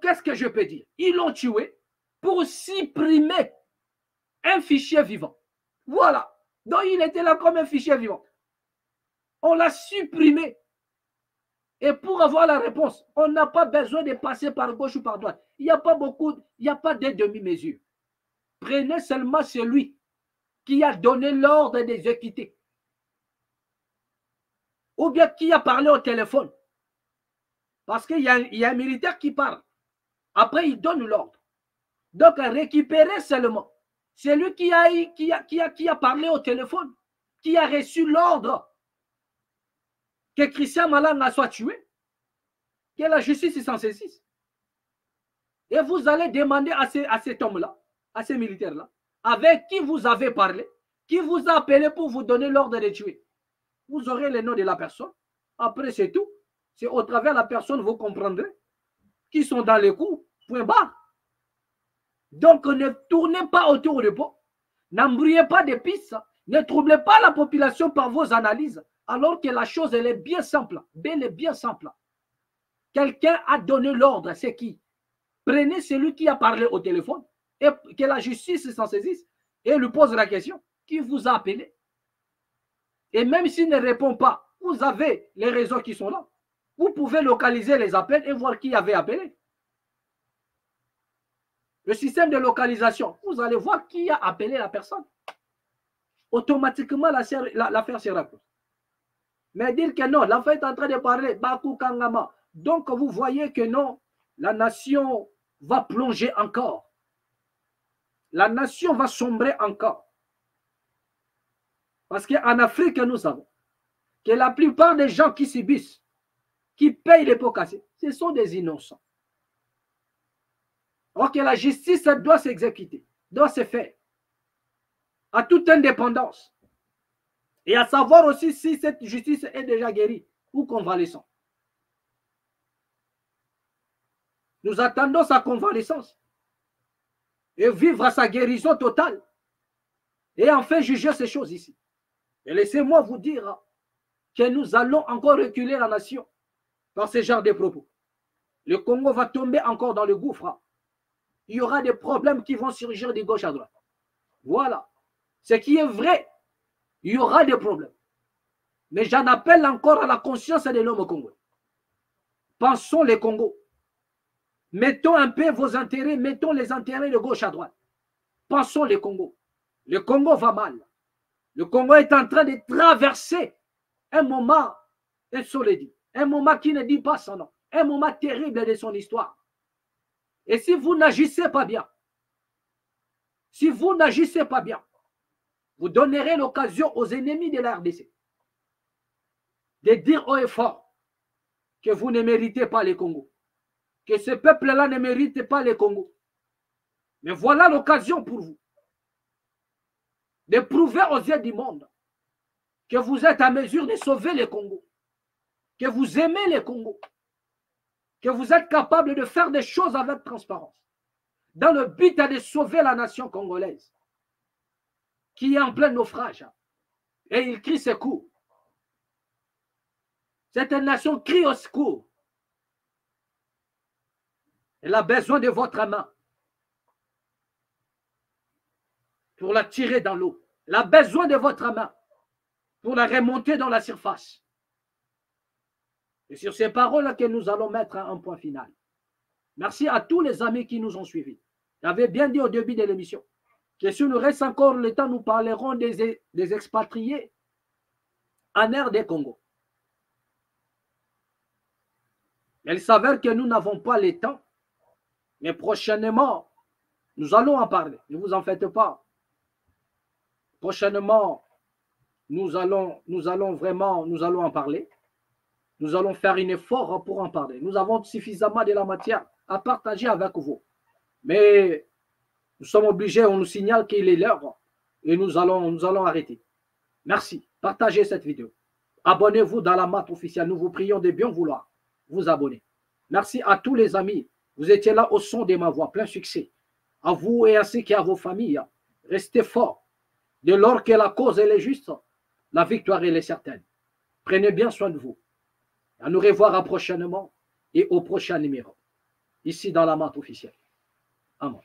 qu'est-ce que je peux dire? Ils l'ont tué pour supprimer un fichier vivant. Voilà. Donc, il était là comme un fichier vivant. On l'a supprimé. Et pour avoir la réponse, on n'a pas besoin de passer par gauche ou par droite. Il n'y a pas de demi-mesure. Prenez seulement celui qui a donné l'ordre d'exécuter. Ou bien qui a parlé au téléphone. Parce qu'il y a un militaire qui parle. Après, il donne l'ordre. Donc, récupérer seulement celui qui a parlé au téléphone, qui a reçu l'ordre que Christian Malanga soit tué, que la justice s'en saisisse. Et vous allez demander à cet homme-là, à ces militaires-là, avec qui vous avez parlé, qui vous a appelé pour vous donner l'ordre de tuer. Vous aurez le nom de la personne. Après, c'est tout. C'est au travers de la personne, vous comprendrez, qui sont dans les coups, point barre. Donc, ne tournez pas autour du pot. N'embrouillez pas des pistes. Ne troublez pas la population par vos analyses alors que la chose, elle est bien simple. Elle est bien simple. Quelqu'un a donné l'ordre, c'est qui? Prenez celui qui a parlé au téléphone et que la justice s'en saisisse et lui pose la question. Qui vous a appelé? Et même s'il ne répond pas, vous avez les réseaux qui sont là. Vous pouvez localiser les appels et voir qui avait appelé. Le système de localisation, vous allez voir qui a appelé la personne. Automatiquement, l'affaire sera close. Mais dire que non, l'affaire est en train de parler, Bakou Kangama. Donc, vous voyez que non, la nation va plonger encore. La nation va sombrer encore. Parce qu'en Afrique, nous savons que la plupart des gens qui subissent, qui payent les pots cassés, ce sont des innocents. Or que la justice doit s'exécuter, doit se faire à toute indépendance. Et à savoir aussi si cette justice est déjà guérie ou convalescente. Nous attendons sa convalescence et vivre à sa guérison totale. Et enfin juger ces choses ici. Et laissez-moi vous dire que nous allons encore reculer la nation par ce genre de propos. Le Congo va tomber encore dans le gouffre. Il y aura des problèmes qui vont surgir de gauche à droite. Voilà. Ce qui est vrai, il y aura des problèmes. Mais j'en appelle encore à la conscience de l'homme congolais. Pensons les Congos. Mettons un peu vos intérêts, mettons les intérêts de gauche à droite. Pensons les Congos. Le Congo va mal. Le Congo est en train de traverser un moment insolite, un moment qui ne dit pas son nom, un moment terrible de son histoire. Et si vous n'agissez pas bien, vous donnerez l'occasion aux ennemis de la RDC de dire haut et fort que vous ne méritez pas les Congos, que ce peuple-là ne mérite pas les Congos. Mais voilà l'occasion pour vous de prouver aux yeux du monde que vous êtes à mesure de sauver les Congos, que vous aimez les Congos, que vous êtes capable de faire des choses avec transparence, dans le but de sauver la nation congolaise, qui est en plein naufrage. Et il crie secours. Cette nation crie au secours. Elle a besoin de votre main pour la tirer dans l'eau. Elle a besoin de votre main pour la remonter dans la surface. Et sur ces paroles que nous allons mettre un point final. Merci à tous les amis qui nous ont suivis. J'avais bien dit au début de l'émission que si nous reste encore le temps, nous parlerons des expatriés en RD Congo. Il s'avère que nous n'avons pas le temps, mais prochainement, nous allons en parler. Ne vous en faites pas. Prochainement, nous allons en parler. Nous allons faire un effort pour en parler. Nous avons suffisamment de la matière à partager avec vous. Mais nous sommes obligés, on nous signale qu'il est l'heure et nous allons arrêter. Merci. Partagez cette vidéo. Abonnez-vous dans la MAT officielle. Nous vous prions de bien vouloir vous abonner. Merci à tous les amis. Vous étiez là au son de ma voix. Plein succès. À vous et ainsi qu'à vos familles. Restez forts. Dès lors que la cause elle est juste, la victoire elle est certaine. Prenez bien soin de vous. À nous revoir prochainement et au prochain numéro. Ici dans la MAT officielle. Amen.